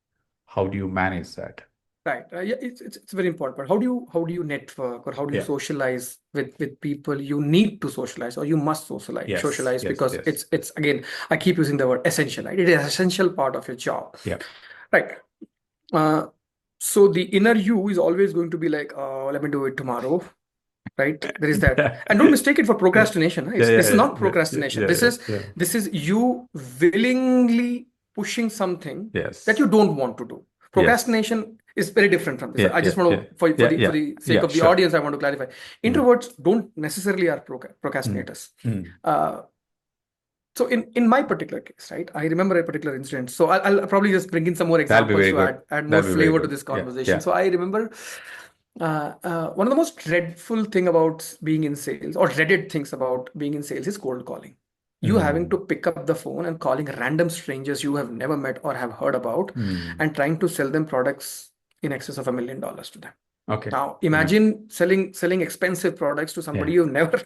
Speaker 1: how do you manage that?
Speaker 2: Right. Yeah, it's very important. But how do you network, or how do you
Speaker 1: Yeah.
Speaker 2: socialize with people you need to socialize, or you must
Speaker 1: Yes.
Speaker 2: socialize,
Speaker 1: Yes.
Speaker 2: because
Speaker 1: Yes.
Speaker 2: it's again, I keep using the word essential, right? It is essential part of your job,
Speaker 1: Yeah.
Speaker 2: right? Uh, so the inner you is always going to be like, oh, let me do it tomorrow, right? There is that,
Speaker 1: Yeah.
Speaker 2: and don't mistake it for
Speaker 1: Yeah.
Speaker 2: procrastination. Right?
Speaker 1: Yeah.
Speaker 2: This is
Speaker 1: Yeah.
Speaker 2: not
Speaker 1: Yeah. Yeah.
Speaker 2: procrastination.
Speaker 1: Yeah.
Speaker 2: This
Speaker 1: Yeah.
Speaker 2: is
Speaker 1: Yeah.
Speaker 2: this is you willingly pushing something that you
Speaker 1: Yes.
Speaker 2: don't want to do.
Speaker 1: Yes.
Speaker 2: Procrastination is very different from this.
Speaker 1: Yeah.
Speaker 2: I
Speaker 1: Yeah.
Speaker 2: just want
Speaker 1: Yeah.
Speaker 2: to, for
Speaker 1: Yeah.
Speaker 2: the for
Speaker 1: Yeah.
Speaker 2: the sake
Speaker 1: Yeah.
Speaker 2: of the
Speaker 1: Sure.
Speaker 2: audience, I want to clarify.
Speaker 1: Mm.
Speaker 2: Introverts don't necessarily are
Speaker 1: Mm.
Speaker 2: procrastinators.
Speaker 1: Mm.
Speaker 2: Uh, so in my particular case, right, I remember a particular incident. So I'll probably just bring in some more
Speaker 1: That'll be
Speaker 2: examples
Speaker 1: very
Speaker 2: to
Speaker 1: good.
Speaker 2: add more
Speaker 1: That'll be very
Speaker 2: flavor to
Speaker 1: good.
Speaker 2: this
Speaker 1: Yeah.
Speaker 2: conversation.
Speaker 1: Yeah.
Speaker 2: So I remember one of the most dreadful thing about being in sales, or dreaded things about being in sales, is cold calling. You having to
Speaker 1: Mm.
Speaker 2: pick up the phone and calling random strangers you have never met or have heard about,
Speaker 1: Mm.
Speaker 2: and trying to sell them products in excess of $1 million to them.
Speaker 1: Okay.
Speaker 2: Now
Speaker 1: Yeah.
Speaker 2: imagine selling expensive products to somebody
Speaker 1: Yeah.
Speaker 2: you've never.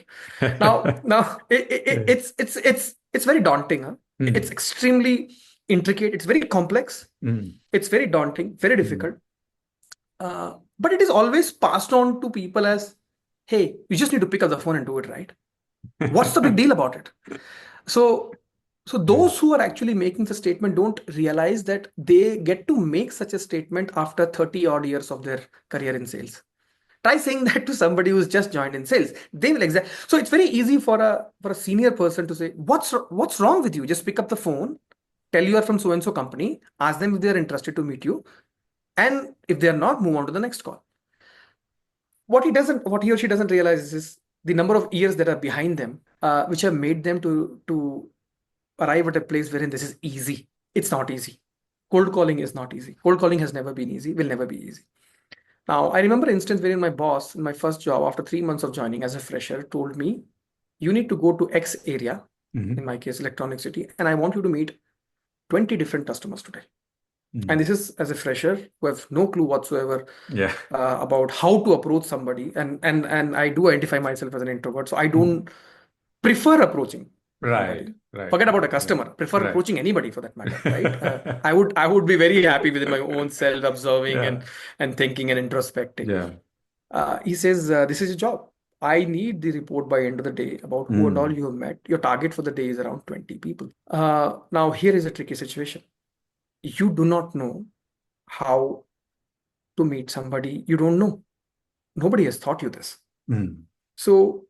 Speaker 2: Now
Speaker 1: Yeah.
Speaker 2: it's very daunting. Huh? It's
Speaker 1: Mm.
Speaker 2: extremely intricate. It's very complex.
Speaker 1: Mm.
Speaker 2: It's very daunting, very
Speaker 1: Mm.
Speaker 2: difficult. But it is always passed on to people as, hey, you just need to pick up the phone and do it, right? What's the big deal about it? So, so
Speaker 1: Yeah.
Speaker 2: those who are actually making the statement don't realize that they get to make such a statement after 30 odd years of their career in sales. Try saying that to somebody who's just joined in sales. They will exact. So it's very easy for a senior person to say, what's wrong with you? Just pick up the phone, tell you are from so and so company, ask them if they are interested to meet you, and if they are not, move on to the next call. What he or she doesn't realize is the number of years that are behind them, which have made them to arrive at a place wherein this is easy. It's not easy. Cold calling is not easy. Cold calling has never been easy, will never be easy. Now, I remember an instance wherein my boss in my first job, after 3 months of joining as a fresher, told me, you need to go to X area, in
Speaker 1: Mhm.
Speaker 2: my case, Electronic City, and I want you to meet 20 different customers today. And
Speaker 1: Mm.
Speaker 2: this is as a fresher who have no clue whatsoever
Speaker 1: Yeah.
Speaker 2: about how to approach somebody. And I do identify myself as an introvert, so I
Speaker 1: Mm.
Speaker 2: don't prefer approaching
Speaker 1: Right.
Speaker 2: somebody.
Speaker 1: Right.
Speaker 2: Forget about a
Speaker 1: Right. Right.
Speaker 2: customer. Prefer
Speaker 1: Right.
Speaker 2: approaching anybody for that matter, right? I would be very happy within my own self, observing
Speaker 1: Yeah.
Speaker 2: and thinking and introspecting.
Speaker 1: Yeah.
Speaker 2: He says, this is your job. I need the report by end of the day about who and all
Speaker 1: Mm.
Speaker 2: you have met. Your target for the day is around 20 people. Now, here is a tricky situation. You do not know how to meet somebody you don't know. Nobody has taught you this.
Speaker 1: Mm.
Speaker 2: So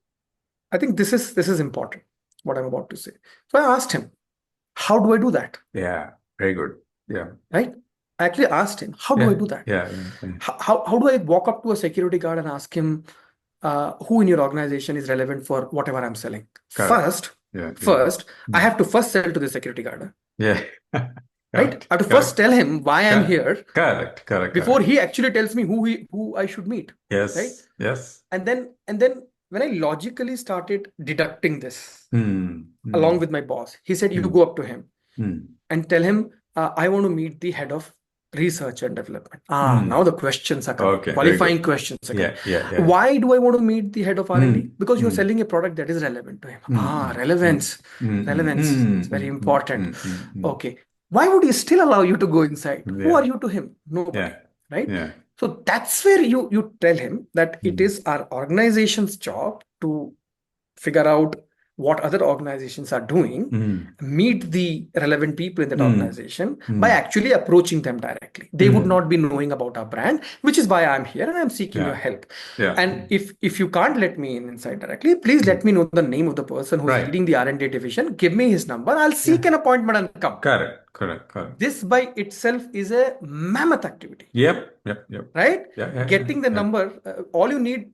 Speaker 2: I think this is important, what I'm about to say. So I asked him, how do I do that?
Speaker 1: Yeah. Very good. Yeah.
Speaker 2: Right? I actually asked him, how do I
Speaker 1: Yeah.
Speaker 2: do that?
Speaker 1: Yeah. Yeah. Yeah.
Speaker 2: How do I walk up to a security guard and ask him, who in your organization is relevant for whatever I'm selling?
Speaker 1: Correct.
Speaker 2: First,
Speaker 1: Yeah. Yeah.
Speaker 2: first, I
Speaker 1: Mm.
Speaker 2: have to first sell to the security guard.
Speaker 1: Yeah.
Speaker 2: right?
Speaker 1: Correct.
Speaker 2: I have to first
Speaker 1: Correct.
Speaker 2: tell him why I'm
Speaker 1: Correct.
Speaker 2: here
Speaker 1: Correct. Correct.
Speaker 2: before
Speaker 1: Correct.
Speaker 2: he actually tells me who I should meet, right?
Speaker 1: Yes. Yes.
Speaker 2: And then when I logically started deducting this
Speaker 1: Hmm.
Speaker 2: along
Speaker 1: Hmm.
Speaker 2: with my boss, he said, you
Speaker 1: Hmm.
Speaker 2: go up to him
Speaker 1: Hmm.
Speaker 2: and tell him, I want to meet the head of research and development. Now
Speaker 1: Hmm.
Speaker 2: the questions are coming.
Speaker 1: Okay. Very
Speaker 2: Qualifying
Speaker 1: good.
Speaker 2: questions are coming.
Speaker 1: Yeah. Yeah. Yeah.
Speaker 2: Why do I want to meet the head of R&D?
Speaker 1: Hmm.
Speaker 2: Because you're
Speaker 1: Hmm.
Speaker 2: selling a product that is relevant to him.
Speaker 1: Hmm. Hmm. Hmm.
Speaker 2: Relevance.
Speaker 1: Hmm. Hmm.
Speaker 2: Relevance.
Speaker 1: Hmm.
Speaker 2: It's very
Speaker 1: Hmm. Hmm.
Speaker 2: important.
Speaker 1: Hmm. Hmm. Hmm.
Speaker 2: Okay. Why would he still allow you to go inside? Who are
Speaker 1: Yeah.
Speaker 2: you to him? Nobody.
Speaker 1: Yeah.
Speaker 2: Right?
Speaker 1: Yeah.
Speaker 2: So that's where you tell him that it
Speaker 1: Hmm.
Speaker 2: is our organization's job to figure out what other organizations are doing,
Speaker 1: Hmm.
Speaker 2: meet the relevant people in that
Speaker 1: Hmm.
Speaker 2: organization by
Speaker 1: Hmm.
Speaker 2: actually approaching them directly. They would
Speaker 1: Hmm.
Speaker 2: not be knowing about our brand, which is why I'm here and I'm seeking your
Speaker 1: Yeah.
Speaker 2: help.
Speaker 1: Yeah.
Speaker 2: And if you can't let me in inside directly, please
Speaker 1: Hmm.
Speaker 2: let me know the name of the person who's
Speaker 1: Right.
Speaker 2: leading the R&D division. Give me his number. I'll
Speaker 1: Yeah.
Speaker 2: seek an appointment and come.
Speaker 1: Correct. Correct. Correct.
Speaker 2: This by itself is a mammoth activity,
Speaker 1: Yep. Yep. Yep.
Speaker 2: right?
Speaker 1: Yeah. Yeah. Yeah.
Speaker 2: Getting the
Speaker 1: Yeah.
Speaker 2: number, all you need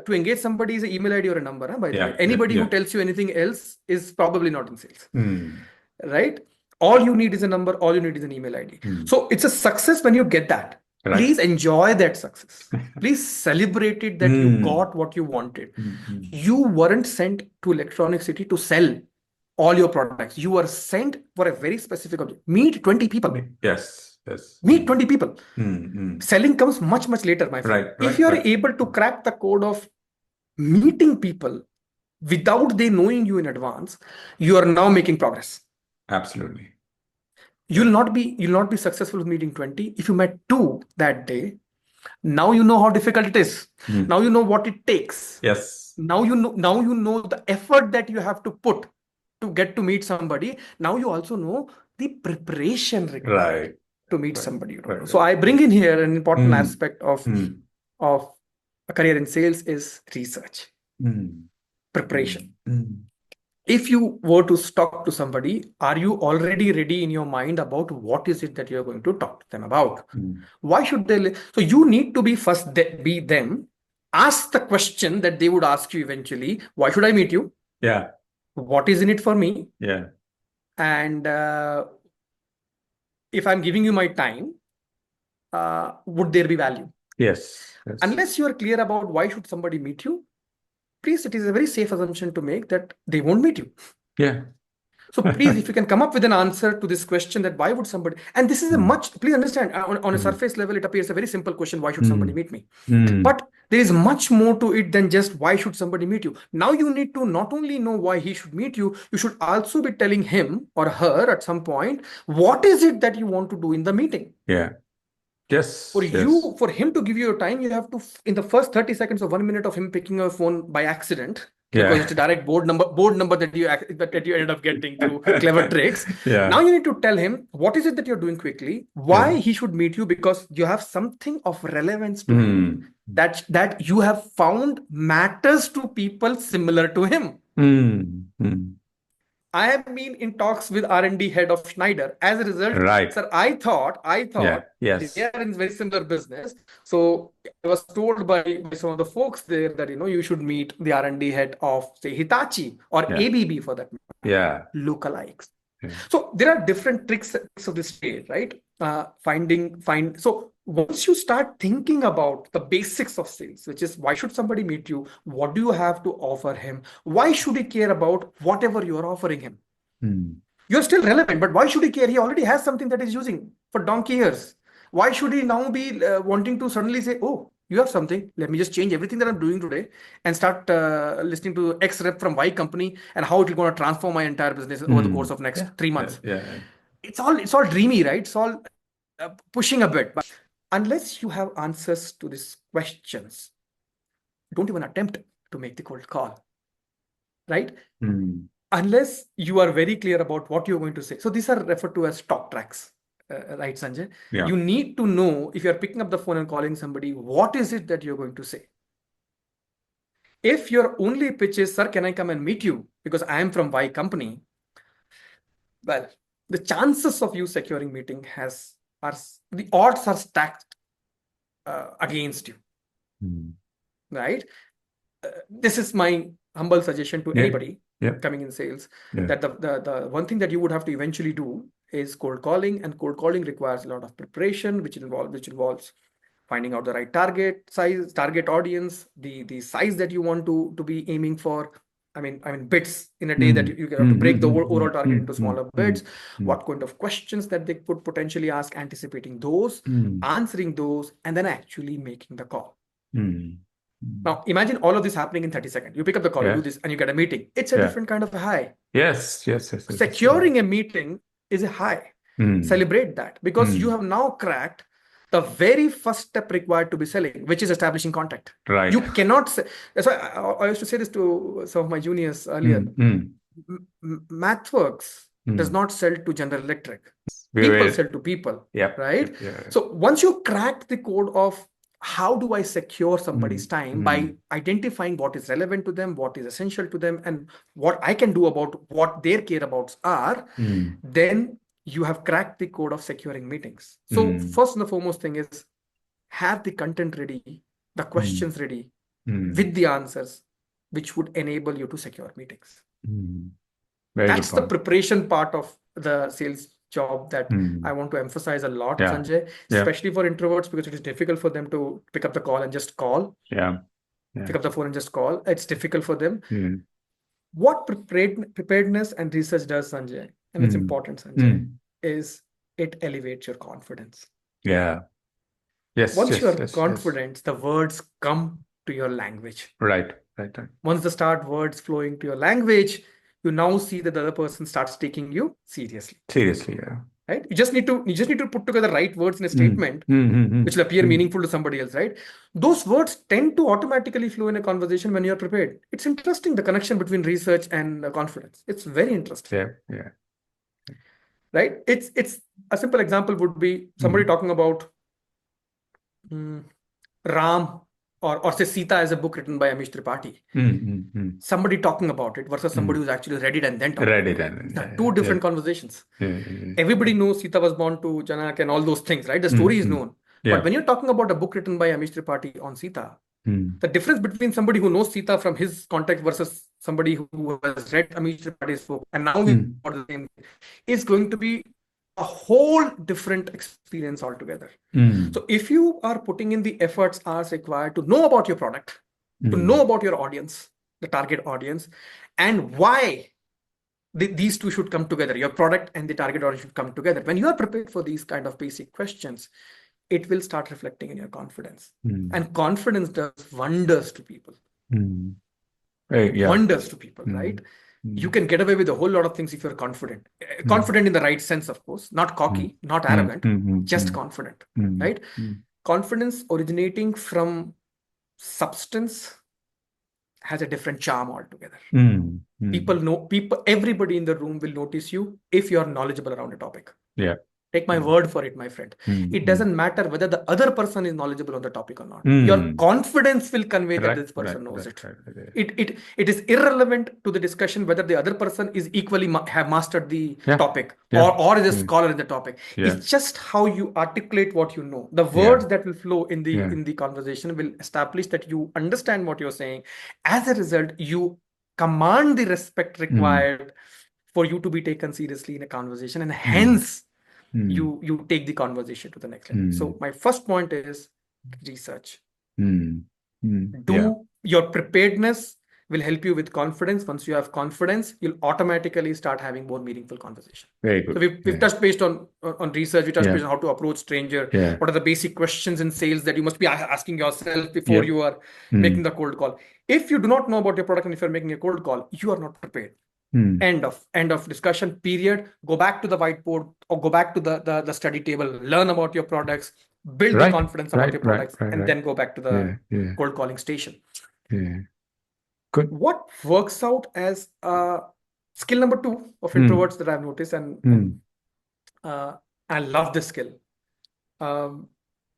Speaker 2: to engage somebody is an email ID or a number, by the way.
Speaker 1: Yeah. Yeah.
Speaker 2: Anybody who
Speaker 1: Yeah.
Speaker 2: tells you anything else is probably not in sales,
Speaker 1: Hmm.
Speaker 2: right? All you need is a number, all you need is an email ID.
Speaker 1: Hmm.
Speaker 2: So it's a success when you get that.
Speaker 1: Right.
Speaker 2: Please enjoy that success. Please celebrate it that you
Speaker 1: Hmm.
Speaker 2: got what you wanted.
Speaker 1: Hmm. Hmm.
Speaker 2: You weren't sent to Electronic City to sell all your products. You were sent for a very specific object. Meet 20 people.
Speaker 1: Yes. Yes.
Speaker 2: Meet 20 people.
Speaker 1: Hmm. Hmm.
Speaker 2: Selling comes much, much later, my friend.
Speaker 1: Right.
Speaker 2: If
Speaker 1: Right.
Speaker 2: you are
Speaker 1: Right.
Speaker 2: able to crack the code of meeting people without they knowing you in advance, you are now making progress.
Speaker 1: Absolutely.
Speaker 2: You'll
Speaker 1: Yep.
Speaker 2: not be you'll not be successful with meeting 20. If you met two that day, now you know how difficult it is.
Speaker 1: Hmm.
Speaker 2: Now you know what it takes.
Speaker 1: Yes.
Speaker 2: Now you know the effort that you have to put to get to meet somebody. Now you also know the preparation required
Speaker 1: Right.
Speaker 2: to meet
Speaker 1: Right.
Speaker 2: somebody you don't know.
Speaker 1: Right.
Speaker 2: So
Speaker 1: Right.
Speaker 2: I bring in here an important
Speaker 1: Hmm.
Speaker 2: aspect of
Speaker 1: Hmm.
Speaker 2: of a career in sales is research,
Speaker 1: Hmm. Hmm.
Speaker 2: preparation.
Speaker 1: Hmm.
Speaker 2: If you were to talk to somebody, are you already ready in your mind about what is it that you're going to talk to them about?
Speaker 1: Hmm.
Speaker 2: Why should they? So you need to be first, be them. Ask the question that they would ask you eventually. Why should I meet you?
Speaker 1: Yeah.
Speaker 2: What is in it for me?
Speaker 1: Yeah.
Speaker 2: And if I'm giving you my time, would there be value?
Speaker 1: Yes. Yes.
Speaker 2: Unless you are clear about why should somebody meet you, please, it is a very safe assumption to make that they won't meet you.
Speaker 1: Yeah.
Speaker 2: So please, if you can come up with an answer to this question that why would somebody, and this is a
Speaker 1: Hmm.
Speaker 2: much, please understand, on a
Speaker 1: Hmm.
Speaker 2: surface level, it appears a very simple question, why should
Speaker 1: Hmm.
Speaker 2: somebody meet me?
Speaker 1: Hmm.
Speaker 2: But there is much more to it than just why should somebody meet you. Now you need to not only know why he should meet you, you should also be telling him or her at some point, what is it that you want to do in the meeting?
Speaker 1: Yeah.
Speaker 2: For
Speaker 1: Yes. Yes.
Speaker 2: you, for him to give you your time, you have to, in the first 30 seconds or 1 minute of him picking your phone by accident, because
Speaker 1: Yeah.
Speaker 2: it's a direct board number that you ended up getting through clever tricks. Now
Speaker 1: Yeah.
Speaker 2: you need to tell him what is it that you're doing quickly,
Speaker 1: Yeah.
Speaker 2: why he should meet you, because you have something of relevance to him
Speaker 1: Hmm.
Speaker 2: that you have found matters to people similar to him.
Speaker 1: Hmm. Hmm.
Speaker 2: I have been in talks with R&D head of Schneider. As a result,
Speaker 1: Right.
Speaker 2: sir, I thought
Speaker 1: Yeah.
Speaker 2: they
Speaker 1: Yes.
Speaker 2: are in very similar business. So I was told by some of the folks there that you should meet the R&D head of say Hitachi or
Speaker 1: Yeah.
Speaker 2: ABB for that matter,
Speaker 1: Yeah.
Speaker 2: lookalikes.
Speaker 1: Yeah.
Speaker 2: So there are different tricks of this trade, right? So once you start thinking about the basics of sales, which is why should somebody meet you? What do you have to offer him? Why should he care about whatever you are offering him?
Speaker 1: Hmm.
Speaker 2: You're still relevant, but why should he care? He already has something that he's using for donkey years. Why should he now be wanting to suddenly say, "Oh, you have something. Let me just change everything that I'm doing today and start listening to X rep from Y company and how it's going to transform my entire business over the
Speaker 1: Hmm.
Speaker 2: course of next
Speaker 1: Yeah.
Speaker 2: three
Speaker 1: Yeah.
Speaker 2: months."
Speaker 1: Yeah.
Speaker 2: It's all dreamy, right? It's all pushing a bit. But unless you have answers to these questions, don't even attempt to make the cold call, right?
Speaker 1: Hmm.
Speaker 2: Unless you are very clear about what you're going to say. So these are referred to as talk tracks, right, Sanjay?
Speaker 1: Yeah.
Speaker 2: You need to know if you're picking up the phone and calling somebody, what is it that you're going to say? If your only pitch is, sir, can I come and meet you because I am from Y company? Well, the chances of you securing meeting are the odds are stacked against you,
Speaker 1: Hmm.
Speaker 2: right? This is my humble suggestion to
Speaker 1: Yeah.
Speaker 2: anybody
Speaker 1: Yeah.
Speaker 2: coming in sales
Speaker 1: Yeah.
Speaker 2: that the one thing that you would have to eventually do is cold calling, and cold calling requires a lot of preparation, which involves finding out the right target size, target audience, the size that you want to be aiming for. I mean bits in a day that
Speaker 1: Mm,
Speaker 2: you have to
Speaker 1: mm,
Speaker 2: break the
Speaker 1: mm,
Speaker 2: overall
Speaker 1: mm,
Speaker 2: target
Speaker 1: mm,
Speaker 2: into
Speaker 1: mm,
Speaker 2: smaller
Speaker 1: mm,
Speaker 2: bits.
Speaker 1: mm,
Speaker 2: What kind of questions that they could potentially ask, anticipating those,
Speaker 1: mm,
Speaker 2: answering those, and then actually making the call.
Speaker 1: mm, mm.
Speaker 2: Now, imagine all of this happening in 30 seconds. You pick up the call, you do
Speaker 1: Yeah,
Speaker 2: this, and you get a meeting. It's a
Speaker 1: yeah.
Speaker 2: different kind of a high.
Speaker 1: Yes, yes, yes, yes, yes, you're right.
Speaker 2: Securing a meeting is a high.
Speaker 1: Mm,
Speaker 2: Celebrate that, because you
Speaker 1: mm.
Speaker 2: have now cracked the very first step required to be selling, which is establishing contact.
Speaker 1: Right.
Speaker 2: You cannot say, that's why I used to say this to some of my juniors earlier.
Speaker 1: Mm, mm,
Speaker 2: MathWorks does
Speaker 1: mm.
Speaker 2: not sell to General Electric.
Speaker 1: We
Speaker 2: People
Speaker 1: were,
Speaker 2: sell to people,
Speaker 1: yep,
Speaker 2: right?
Speaker 1: yep, yeah.
Speaker 2: So once you crack the code of how do I secure somebody's
Speaker 1: Mm,
Speaker 2: time by
Speaker 1: mm,
Speaker 2: identifying what is relevant to them, what is essential to them, and what I can do about what their care abouts are,
Speaker 1: mm,
Speaker 2: then you have cracked the code of securing meetings. So
Speaker 1: mm,
Speaker 2: first and the foremost thing is have the content ready, the
Speaker 1: mm,
Speaker 2: questions ready,
Speaker 1: mm,
Speaker 2: with the answers, which would enable you to secure meetings.
Speaker 1: mm. Very good
Speaker 2: That's the
Speaker 1: point.
Speaker 2: preparation part of the sales job that I
Speaker 1: Mm.
Speaker 2: want to emphasize a lot,
Speaker 1: Yeah,
Speaker 2: Sanjay,
Speaker 1: yeah,
Speaker 2: especially for introverts, because it is difficult for them to pick up the call and just call,
Speaker 1: yeah, yeah.
Speaker 2: pick up the phone and just call. It's difficult for them.
Speaker 1: Mm,
Speaker 2: What preparedness and research does, Sanjay, and it's
Speaker 1: mm,
Speaker 2: important, Sanjay,
Speaker 1: mm.
Speaker 2: is it elevates your confidence.
Speaker 1: Yeah. Yes,
Speaker 2: Once
Speaker 1: yes,
Speaker 2: you're
Speaker 1: yes, yes.
Speaker 2: confident, the words come to your language.
Speaker 1: Right, right, right.
Speaker 2: Once the start words flowing to your language, you now see that the other person starts taking you seriously.
Speaker 1: Seriously, yeah.
Speaker 2: Right? You just need to put together right words in a
Speaker 1: Mm,
Speaker 2: statement
Speaker 1: mm, mm,
Speaker 2: which
Speaker 1: mm,
Speaker 2: will appear
Speaker 1: mm.
Speaker 2: meaningful to somebody else, right? Those words tend to automatically flow in a conversation when you're prepared. It's interesting, the connection between research and confidence. It's very interesting,
Speaker 1: Yeah, yeah.
Speaker 2: right? It's a simple example would be somebody
Speaker 1: Mm,
Speaker 2: talking about mm, Ram, or say Sita as a book written by Amish Tripathi.
Speaker 1: mm, mm, mm,
Speaker 2: Somebody talking about it versus somebody
Speaker 1: mm.
Speaker 2: who's actually read it and then talking
Speaker 1: Ready
Speaker 2: about it.
Speaker 1: then.
Speaker 2: These are
Speaker 1: Yeah,
Speaker 2: two
Speaker 1: yeah,
Speaker 2: different conversations.
Speaker 1: yeah, yeah, yeah.
Speaker 2: Everybody knows Sita was born to Janak and all those things, right? The
Speaker 1: Mm,
Speaker 2: story is
Speaker 1: mm.
Speaker 2: known. But
Speaker 1: Yeah.
Speaker 2: when you're talking about a book written by Amish Tripathi on Sita,
Speaker 1: Mm,
Speaker 2: the difference between somebody who knows Sita from his context versus somebody who has read Amish Tripathi's book and now we
Speaker 1: mm,
Speaker 2: about the same thing is going to be a whole different experience altogether.
Speaker 1: mm,
Speaker 2: So if you are putting in the efforts as required to know about your product, to know
Speaker 1: mm,
Speaker 2: about your audience, the target audience, and why these two should come together, your product and the target audience should come together. When you are prepared for these kind of basic questions, it will start reflecting in your confidence.
Speaker 1: mm,
Speaker 2: And confidence does wonders to people.
Speaker 1: mm. Yeah.
Speaker 2: Wonders to people, right?
Speaker 1: Mm,
Speaker 2: You
Speaker 1: mm,
Speaker 2: can get away with a whole lot of things if you're confident.
Speaker 1: mm,
Speaker 2: Confident in the right sense, of course, not
Speaker 1: mm,
Speaker 2: cocky, not
Speaker 1: mm,
Speaker 2: arrogant,
Speaker 1: mm, mm,
Speaker 2: just
Speaker 1: mm,
Speaker 2: confident,
Speaker 1: mm,
Speaker 2: right?
Speaker 1: mm,
Speaker 2: Confidence originating from substance has a different charm altogether.
Speaker 1: mm, mm.
Speaker 2: Everybody in the room will notice you if you're knowledgeable around a topic.
Speaker 1: Yeah.
Speaker 2: Take my
Speaker 1: Yeah.
Speaker 2: word for it, my friend.
Speaker 1: Mm,
Speaker 2: It
Speaker 1: mm,
Speaker 2: doesn't matter whether the other person is knowledgeable on the topic or not. Your
Speaker 1: mm.
Speaker 2: confidence will convey that
Speaker 1: Right,
Speaker 2: this
Speaker 1: right,
Speaker 2: person knows
Speaker 1: right,
Speaker 2: it.
Speaker 1: right, right.
Speaker 2: It is irrelevant to the discussion whether the other person is equally have mastered the
Speaker 1: Yeah,
Speaker 2: topic
Speaker 1: yeah,
Speaker 2: or is a
Speaker 1: yeah,
Speaker 2: scholar in the topic.
Speaker 1: yeah,
Speaker 2: It's just how you articulate what you know. The
Speaker 1: yeah,
Speaker 2: words that will flow in the
Speaker 1: yeah.
Speaker 2: in the conversation will establish that you understand what you're saying. As a result, you command the respect
Speaker 1: Mm,
Speaker 2: required for you to be taken seriously in a conversation, and
Speaker 1: mm,
Speaker 2: hence
Speaker 1: mm,
Speaker 2: you take the conversation to the next level.
Speaker 1: mm,
Speaker 2: So my first point is research.
Speaker 1: mm, yeah,
Speaker 2: Do your preparedness will help you with confidence. Once you have confidence, you'll automatically start having more meaningful conversation.
Speaker 1: very
Speaker 2: So
Speaker 1: good.
Speaker 2: we've
Speaker 1: Yeah,
Speaker 2: touched based on research. We touched
Speaker 1: yeah,
Speaker 2: based on how to approach stranger.
Speaker 1: yeah,
Speaker 2: What are the basic questions in sales that you must be asking yourself before
Speaker 1: yep.
Speaker 2: you are making
Speaker 1: Mm,
Speaker 2: the cold call? If you do not know about your product and if you're making a cold call, you are not prepared.
Speaker 1: mm.
Speaker 2: End of discussion, period. Go back to the whiteboard or go back to the study table, learn about your products, build the
Speaker 1: Right,
Speaker 2: confidence about
Speaker 1: right,
Speaker 2: your
Speaker 1: right,
Speaker 2: products,
Speaker 1: right,
Speaker 2: and
Speaker 1: right.
Speaker 2: then go back to the
Speaker 1: Yeah, yeah,
Speaker 2: cold calling station.
Speaker 1: yeah. Good.
Speaker 2: What works out as skill number 2 of
Speaker 1: Mm,
Speaker 2: introverts that I've noticed, and
Speaker 1: mm.
Speaker 2: uh, I love this skill.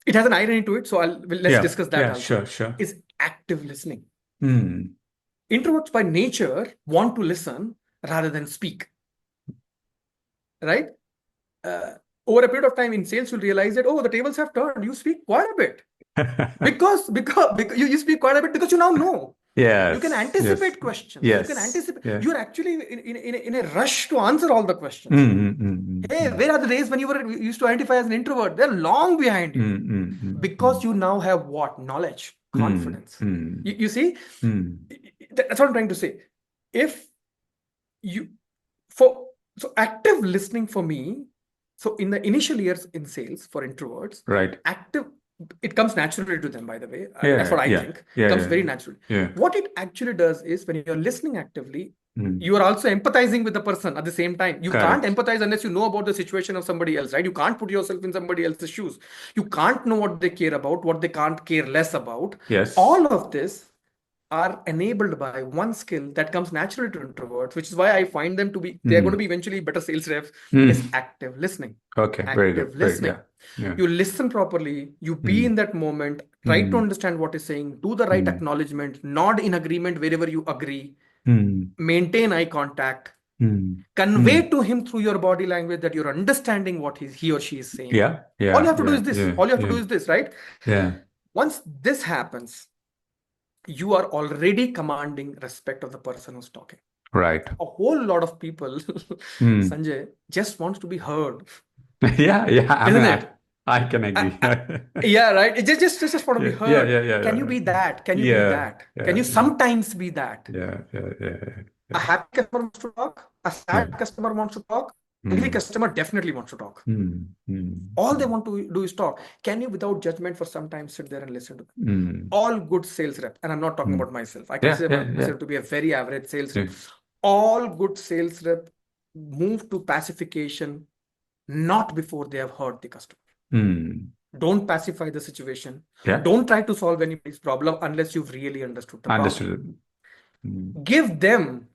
Speaker 2: It has an irony to it, so let's
Speaker 1: Yeah,
Speaker 2: discuss that
Speaker 1: yeah,
Speaker 2: also.
Speaker 1: sure, sure.
Speaker 2: Is active listening.
Speaker 1: Mm.
Speaker 2: Introverts by nature want to listen rather than speak, right? Over a period of time in sales, you'll realize that, oh, the tables have turned. You speak quite a bit because you speak quite a bit because you now know. You can
Speaker 1: Yes. Yes.
Speaker 2: anticipate questions. You can
Speaker 1: Yes.
Speaker 2: anticipate.
Speaker 1: Yeah.
Speaker 2: You're actually in a rush to answer all the questions.
Speaker 1: Mm, mm, mm,
Speaker 2: Hey,
Speaker 1: mm,
Speaker 2: where are the days when you used to identify as an introvert? They're long behind you
Speaker 1: mm, mm, mm,
Speaker 2: because
Speaker 1: mm,
Speaker 2: you now have what? Knowledge,
Speaker 1: mm,
Speaker 2: confidence.
Speaker 1: mm,
Speaker 2: You see,
Speaker 1: mm.
Speaker 2: that's what I'm trying to say. If you for so active listening for me, so in the initial years in sales for introverts,
Speaker 1: Right.
Speaker 2: active it comes naturally to them, by the way. That's
Speaker 1: Yeah.
Speaker 2: what I
Speaker 1: Yeah.
Speaker 2: think. It
Speaker 1: Yeah.
Speaker 2: comes
Speaker 1: Yeah.
Speaker 2: very naturally.
Speaker 1: Yeah.
Speaker 2: What it actually does is when you're listening actively,
Speaker 1: Mm.
Speaker 2: you are also empathizing with the person at the same time. You can't
Speaker 1: Correct.
Speaker 2: empathize unless you know about the situation of somebody else, right? You can't put yourself in somebody else's shoes. You can't know what they care about, what they can't care less about.
Speaker 1: Yes.
Speaker 2: All of this are enabled by one skill that comes naturally to introverts, which is why I find them to be, they're going to
Speaker 1: Mm.
Speaker 2: be eventually better sales reps, is
Speaker 1: Mm.
Speaker 2: active listening.
Speaker 1: Okay. Very good.
Speaker 2: Active
Speaker 1: Very, yeah.
Speaker 2: listening.
Speaker 1: Yeah.
Speaker 2: You listen properly, you be in
Speaker 1: Mm.
Speaker 2: that moment, try to
Speaker 1: Mm.
Speaker 2: understand what is saying, do the right
Speaker 1: Mm.
Speaker 2: acknowledgement, nod in agreement wherever you agree,
Speaker 1: Mm.
Speaker 2: maintain eye contact,
Speaker 1: Mm.
Speaker 2: convey
Speaker 1: Mm.
Speaker 2: to him through your body language that you're understanding what he or she is saying.
Speaker 1: Yeah.
Speaker 2: All you
Speaker 1: Yeah.
Speaker 2: have to do
Speaker 1: Yeah.
Speaker 2: is this.
Speaker 1: Yeah.
Speaker 2: All you have to
Speaker 1: Yeah.
Speaker 2: do is this, right?
Speaker 1: Yeah.
Speaker 2: Once this happens, you are already commanding respect of the person who's talking.
Speaker 1: Right.
Speaker 2: A whole lot of people,
Speaker 1: Mm.
Speaker 2: Sanjay, just wants to be heard,
Speaker 1: Yeah. Yeah. I mean,
Speaker 2: isn't it?
Speaker 1: I can
Speaker 2: I,
Speaker 1: agree.
Speaker 2: I, yeah, right. It just want to
Speaker 1: Yeah.
Speaker 2: be
Speaker 1: Yeah.
Speaker 2: heard.
Speaker 1: Yeah. Yeah.
Speaker 2: Can you
Speaker 1: Yeah.
Speaker 2: be that? Can you be
Speaker 1: Yeah.
Speaker 2: that? Can
Speaker 1: Yeah.
Speaker 2: you
Speaker 1: Yeah.
Speaker 2: sometimes be that?
Speaker 1: Yeah. Yeah. Yeah.
Speaker 2: A
Speaker 1: Yeah.
Speaker 2: happy customer wants to talk. A
Speaker 1: Yeah.
Speaker 2: sad customer wants to talk. Angry
Speaker 1: Mm.
Speaker 2: customer definitely wants to talk.
Speaker 1: Mm. Mm.
Speaker 2: All they
Speaker 1: Mm.
Speaker 2: want to do is talk. Can you, without judgment, for some time sit there and listen to them?
Speaker 1: Mm.
Speaker 2: All good sales rep, and I'm not talking
Speaker 1: Mm.
Speaker 2: about myself. I
Speaker 1: Yeah.
Speaker 2: consider
Speaker 1: Yeah. Yeah.
Speaker 2: myself to be a very average sales
Speaker 1: Yeah.
Speaker 2: rep. All good sales rep move to pacification not before they have heard the customer.
Speaker 1: Mm.
Speaker 2: Don't pacify the situation.
Speaker 1: Yeah.
Speaker 2: Don't try to solve anybody's problem unless you've really understood the problem.
Speaker 1: Understood. Mm.
Speaker 2: Give them,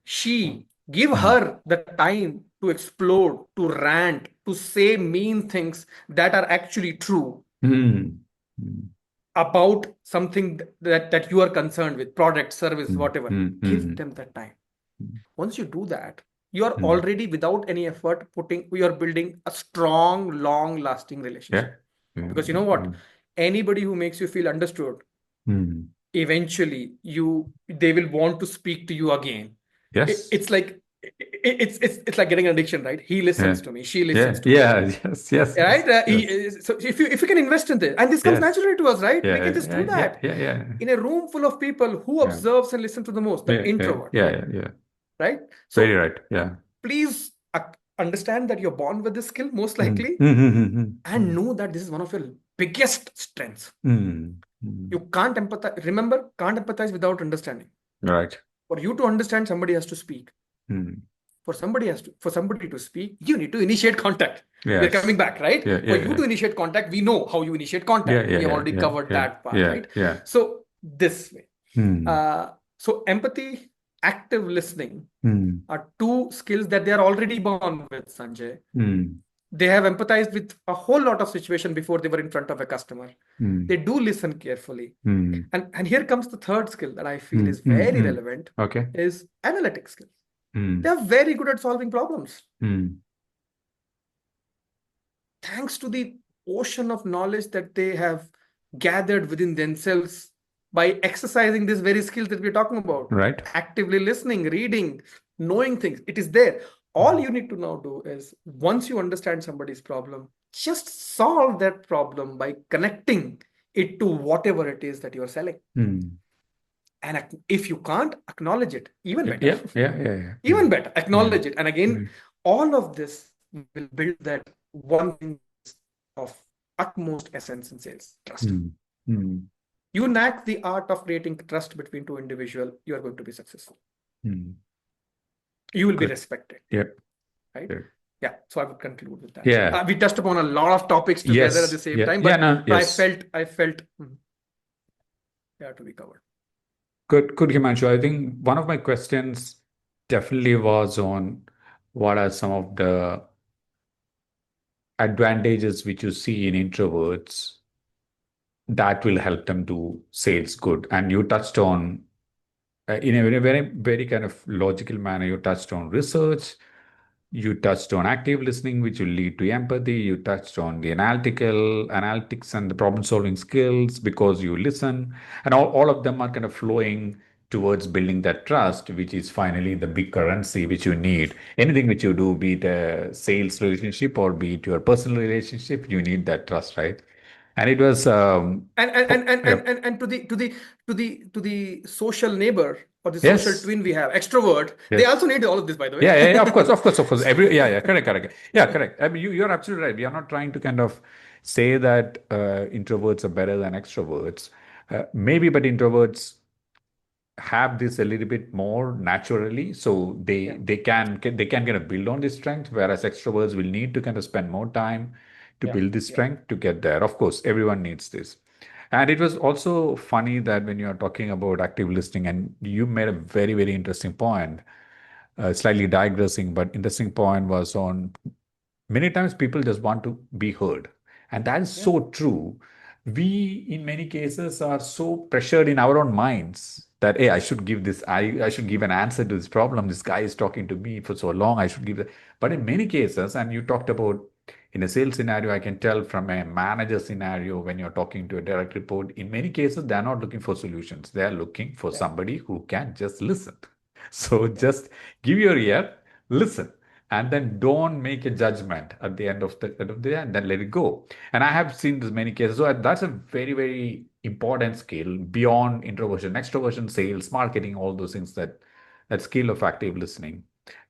Speaker 2: give
Speaker 1: Mm.
Speaker 2: her the time to explode, to rant, to say mean things that are actually true
Speaker 1: Mm. Mm.
Speaker 2: about something that you are concerned with, product, service,
Speaker 1: Mm.
Speaker 2: whatever.
Speaker 1: Mm.
Speaker 2: Give
Speaker 1: Mm.
Speaker 2: them that time.
Speaker 1: Mm.
Speaker 2: Once you do that, you are
Speaker 1: Mm.
Speaker 2: already, without any effort, you are building a strong, long lasting
Speaker 1: Yeah.
Speaker 2: relationship.
Speaker 1: Yeah.
Speaker 2: Because you know what?
Speaker 1: Mm.
Speaker 2: Anybody who makes you feel understood,
Speaker 1: Mm.
Speaker 2: eventually they will want to speak to you again.
Speaker 1: Yes.
Speaker 2: It's like it's like getting an addiction, right? He
Speaker 1: Yeah.
Speaker 2: listens to me, she
Speaker 1: Yeah.
Speaker 2: listens to me,
Speaker 1: Yeah. Yes. Yes.
Speaker 2: right?
Speaker 1: Yes. Yes.
Speaker 2: So if you can invest in this, and this comes
Speaker 1: Yes.
Speaker 2: naturally to us, right? We
Speaker 1: Yeah.
Speaker 2: can just
Speaker 1: Yeah.
Speaker 2: do
Speaker 1: Yeah.
Speaker 2: that
Speaker 1: Yeah. Yeah.
Speaker 2: in a room full of people. Who
Speaker 1: Yeah.
Speaker 2: observes and listens to the most? The
Speaker 1: Yeah. Yeah.
Speaker 2: introvert,
Speaker 1: Yeah. Yeah. Yeah.
Speaker 2: right?
Speaker 1: Very
Speaker 2: So
Speaker 1: right. Yeah.
Speaker 2: please understand that you're born with this skill, most
Speaker 1: Mm.
Speaker 2: likely,
Speaker 1: Mm. Mm.
Speaker 2: and
Speaker 1: Mm.
Speaker 2: know that this is one of your biggest strengths.
Speaker 1: Mm. Mm.
Speaker 2: You can't empathize. Remember, can't empathize without understanding.
Speaker 1: Right.
Speaker 2: For you to understand, somebody has to speak.
Speaker 1: Mm.
Speaker 2: For somebody to speak, you need to initiate contact. We're coming
Speaker 1: Yes.
Speaker 2: back, right?
Speaker 1: Yeah.
Speaker 2: For
Speaker 1: Yeah.
Speaker 2: you
Speaker 1: Yeah.
Speaker 2: to initiate contact, we know how you initiate
Speaker 1: Yeah.
Speaker 2: contact.
Speaker 1: Yeah.
Speaker 2: We have
Speaker 1: Yeah.
Speaker 2: already
Speaker 1: Yeah.
Speaker 2: covered
Speaker 1: Yeah.
Speaker 2: that part,
Speaker 1: Yeah.
Speaker 2: right?
Speaker 1: Yeah.
Speaker 2: So this way.
Speaker 1: Mm.
Speaker 2: So empathy, active listening
Speaker 1: Mm.
Speaker 2: are two skills that they are already born with, Sanjay.
Speaker 1: Mm.
Speaker 2: They have empathized with a whole lot of situation before they were in front of a customer.
Speaker 1: Mm.
Speaker 2: They do listen carefully.
Speaker 1: Mm.
Speaker 2: And here comes the third skill that I feel
Speaker 1: Mm.
Speaker 2: is
Speaker 1: Mm.
Speaker 2: very
Speaker 1: Mm.
Speaker 2: relevant,
Speaker 1: Okay.
Speaker 2: is analytic skills. They
Speaker 1: Mm.
Speaker 2: are very good at solving problems.
Speaker 1: Mm.
Speaker 2: Thanks to the ocean of knowledge that they have gathered within themselves by exercising this very skill that we're talking about,
Speaker 1: Right.
Speaker 2: actively listening, reading, knowing things. It is there. All you need to now do is, once you understand somebody's problem, just solve that problem by connecting it to whatever it is that you're selling.
Speaker 1: Mm.
Speaker 2: And if you can't, acknowledge it, even
Speaker 1: Yeah.
Speaker 2: better.
Speaker 1: Yeah. Yeah. Yeah. Yeah.
Speaker 2: Even better,
Speaker 1: Mm.
Speaker 2: acknowledge it. And again,
Speaker 1: Mm.
Speaker 2: all of this will build that one thing of utmost essence in sales: trust.
Speaker 1: Mm. Mm.
Speaker 2: You knack the art of creating trust between two individuals, you are going to be successful.
Speaker 1: Mm.
Speaker 2: You will be
Speaker 1: Good.
Speaker 2: respected,
Speaker 1: Yep.
Speaker 2: right?
Speaker 1: Yep.
Speaker 2: Yeah. So I would conclude with that.
Speaker 1: Yeah.
Speaker 2: We touched upon a lot of topics together at the
Speaker 1: Yes.
Speaker 2: same
Speaker 1: Yeah.
Speaker 2: time,
Speaker 1: Yeah.
Speaker 2: but
Speaker 1: No.
Speaker 2: I
Speaker 1: Yes.
Speaker 2: felt they have to be covered.
Speaker 1: Good. Good, Himanshu. I think one of my questions definitely was on what are some of the advantages which you see in introverts that will help them do sales good. And you touched on, in a very, very kind of logical manner, you touched on research, you touched on active listening, which will lead to empathy. You touched on the analytics and the problem solving skills because you listen. And all of them are kind of flowing towards building that trust, which is finally the big currency which you need. Anything which you do, be it a sales relationship or be it your personal relationship, you need that trust, right? And it was, yeah,
Speaker 2: And to the social neighbor or the social
Speaker 1: yes,
Speaker 2: twin we have, extrovert, they
Speaker 1: yes.
Speaker 2: also need all of this, by the
Speaker 1: Yeah, yeah, yeah, of course,
Speaker 2: way.
Speaker 1: of course, of course. Correct, correct. Yeah, correct. I mean, you're absolutely right. We are not trying to kind of say that introverts are better than extroverts. Maybe, but introverts have this a little bit more naturally, so
Speaker 2: Yeah,
Speaker 1: they can kind of build on this strength, whereas extroverts will need to kind of spend more time to
Speaker 2: yeah,
Speaker 1: build this
Speaker 2: yeah,
Speaker 1: strength to get there. Of course, everyone needs this. And it was also funny that when you are talking about active listening, and you made a very, very interesting point, slightly digressing, but interesting point was on many times people just want to be heard. And that is
Speaker 2: yeah,
Speaker 1: so true. We, in many cases, are so pressured in our own minds that, hey, I should give this, I should give an answer to this problem. This guy is talking to me for so long, I should give that. But in many cases, and you talked about in a sales scenario, I can tell from a manager scenario when you're talking to a direct report, in many cases, they're not looking for solutions. They're looking for
Speaker 2: yeah,
Speaker 1: somebody who can just listen. So
Speaker 2: yeah,
Speaker 1: just give your ear, listen, and then don't make a judgment at the end of the day, and then let it go. And I have seen this many cases. So that's a very, very important skill beyond introversion, extroversion, sales, marketing, all those things, that skill of active listening.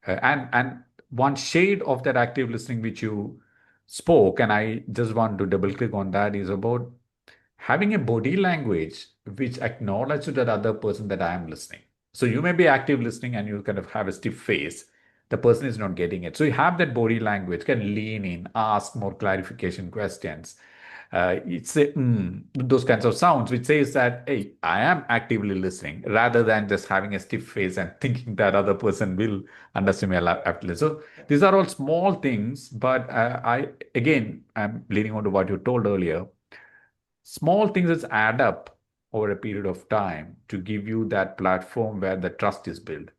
Speaker 1: And one shade of that active listening which you spoke, and I just want to double click on that, is about having a body language which acknowledges that other person that I am listening. So you may be active listening and you kind of have a stiff face. The person is not getting it. So you have that body language, can lean in, ask more clarification questions. It's those kinds of sounds which says that, hey, I am actively listening rather than just having a stiff face and thinking that other person will understand me after. So
Speaker 2: yeah.
Speaker 1: these are all small things, but I'm leaning on to what you told earlier. Small things that add up over a period of time to give you that platform where the trust is built.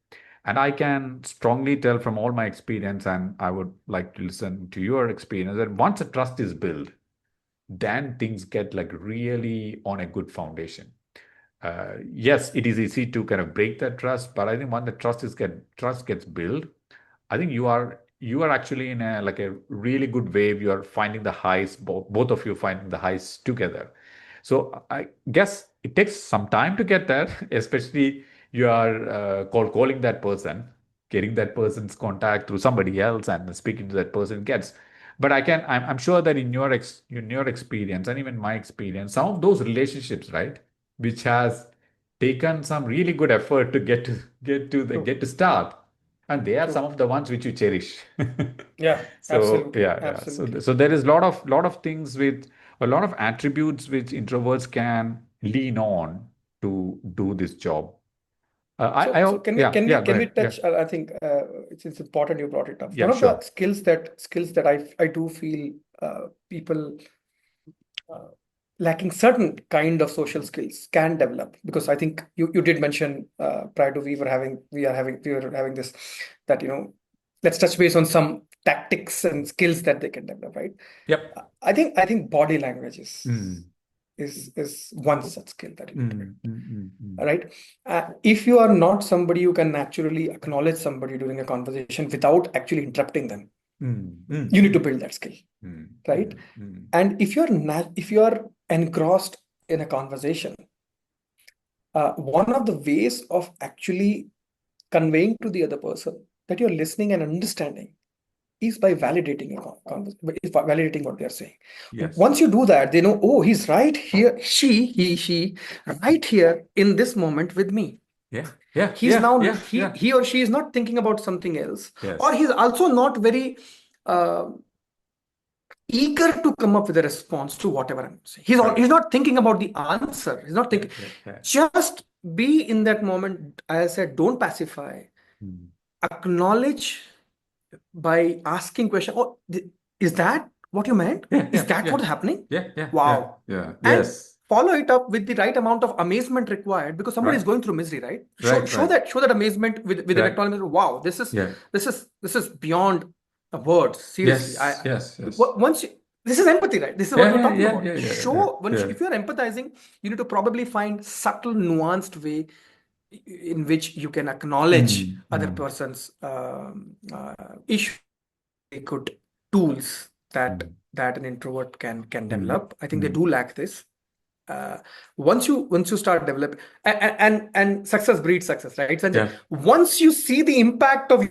Speaker 1: And I can strongly tell from all my experience, and I would like to listen to your experience, that once a trust is built, then things get like really on a good foundation. Yes, it is easy to kind of break that trust, but I think when the trust gets built, I think you are actually in a like a really good wave. You are finding the highs, both of you finding the highs together. So I guess it takes some time to get there, especially you are calling that person, getting that person's contact through somebody else, and speaking to that person gets. But I'm sure that in your experience and even my experience, some of those relationships, right, which has taken some really good effort to
Speaker 2: True,
Speaker 1: get to start, and they are some
Speaker 2: true.
Speaker 1: of the ones which you cherish.
Speaker 2: Yeah,
Speaker 1: So
Speaker 2: absolutely,
Speaker 1: yeah. So
Speaker 2: absolutely.
Speaker 1: so there is lot of things with a lot of attributes which introverts can lean on to do this job.
Speaker 2: So can we
Speaker 1: Yeah,
Speaker 2: can we
Speaker 1: yeah. Go
Speaker 2: can we
Speaker 1: ahead. Yeah.
Speaker 2: touch? I think it's important you brought it up.
Speaker 1: Yeah.
Speaker 2: One of the
Speaker 1: Sure.
Speaker 2: skills that I do feel people uh, lacking certain kind of social skills can develop, because I think you did mention prior to we were having this, that let's touch base on some tactics and skills that they can develop, right?
Speaker 1: Yep.
Speaker 2: I think body language
Speaker 1: Mm,
Speaker 2: is one such skill that you need to build,
Speaker 1: mm.
Speaker 2: right? If you are not somebody who can naturally acknowledge somebody during a conversation without actually interrupting them,
Speaker 1: Mm, mm,
Speaker 2: you need to
Speaker 1: mm,
Speaker 2: build that skill,
Speaker 1: mm,
Speaker 2: right?
Speaker 1: mm, mm,
Speaker 2: And if you are engrossed in a conversation, one of the ways of actually conveying to the other person that you're listening and understanding is by validating validating what they're saying.
Speaker 1: yes.
Speaker 2: Once you do that, they know, oh, he's right here, she, right here in this moment with me.
Speaker 1: Yeah. Yeah.
Speaker 2: He's
Speaker 1: Yeah.
Speaker 2: now
Speaker 1: Yeah. Yeah.
Speaker 2: he or she is not thinking about something else, or
Speaker 1: Yes.
Speaker 2: he's also not very uh, eager to come up with a response to whatever I'm saying. He's
Speaker 1: Correct.
Speaker 2: not thinking about the answer. He's not
Speaker 1: Yeah.
Speaker 2: thinking.
Speaker 1: Yeah. Yeah.
Speaker 2: Just be in that moment. As I said, don't pacify.
Speaker 1: Mm.
Speaker 2: Acknowledge by asking question. Oh, is that what you meant?
Speaker 1: Yeah.
Speaker 2: Is
Speaker 1: Yeah.
Speaker 2: that
Speaker 1: Yeah.
Speaker 2: what's happening?
Speaker 1: Yeah. Yeah. Yeah.
Speaker 2: Wow.
Speaker 1: Yeah.
Speaker 2: And
Speaker 1: Yes.
Speaker 2: follow it up with the right amount of amazement required, because somebody is
Speaker 1: Right.
Speaker 2: going through misery, right? Show
Speaker 1: Right.
Speaker 2: show
Speaker 1: Right.
Speaker 2: that amazement with an
Speaker 1: Right.
Speaker 2: acknowledgement. Wow, this is
Speaker 1: Yeah.
Speaker 2: this is this is beyond words. Seriously,
Speaker 1: Yes. Yes. Yes.
Speaker 2: once you, this is empathy, right? This is what
Speaker 1: Yeah.
Speaker 2: we're
Speaker 1: Yeah.
Speaker 2: talking
Speaker 1: Yeah.
Speaker 2: about.
Speaker 1: Yeah. Yeah. Yeah.
Speaker 2: Show
Speaker 1: Yeah.
Speaker 2: if you're empathizing, you need to probably find subtle, nuanced way in which you can acknowledge other person's issue, good tools that an introvert can develop. I think they do lack this. Once you start developing, and success breeds success, right, Sanjay?
Speaker 1: Yeah.
Speaker 2: Once you see the impact of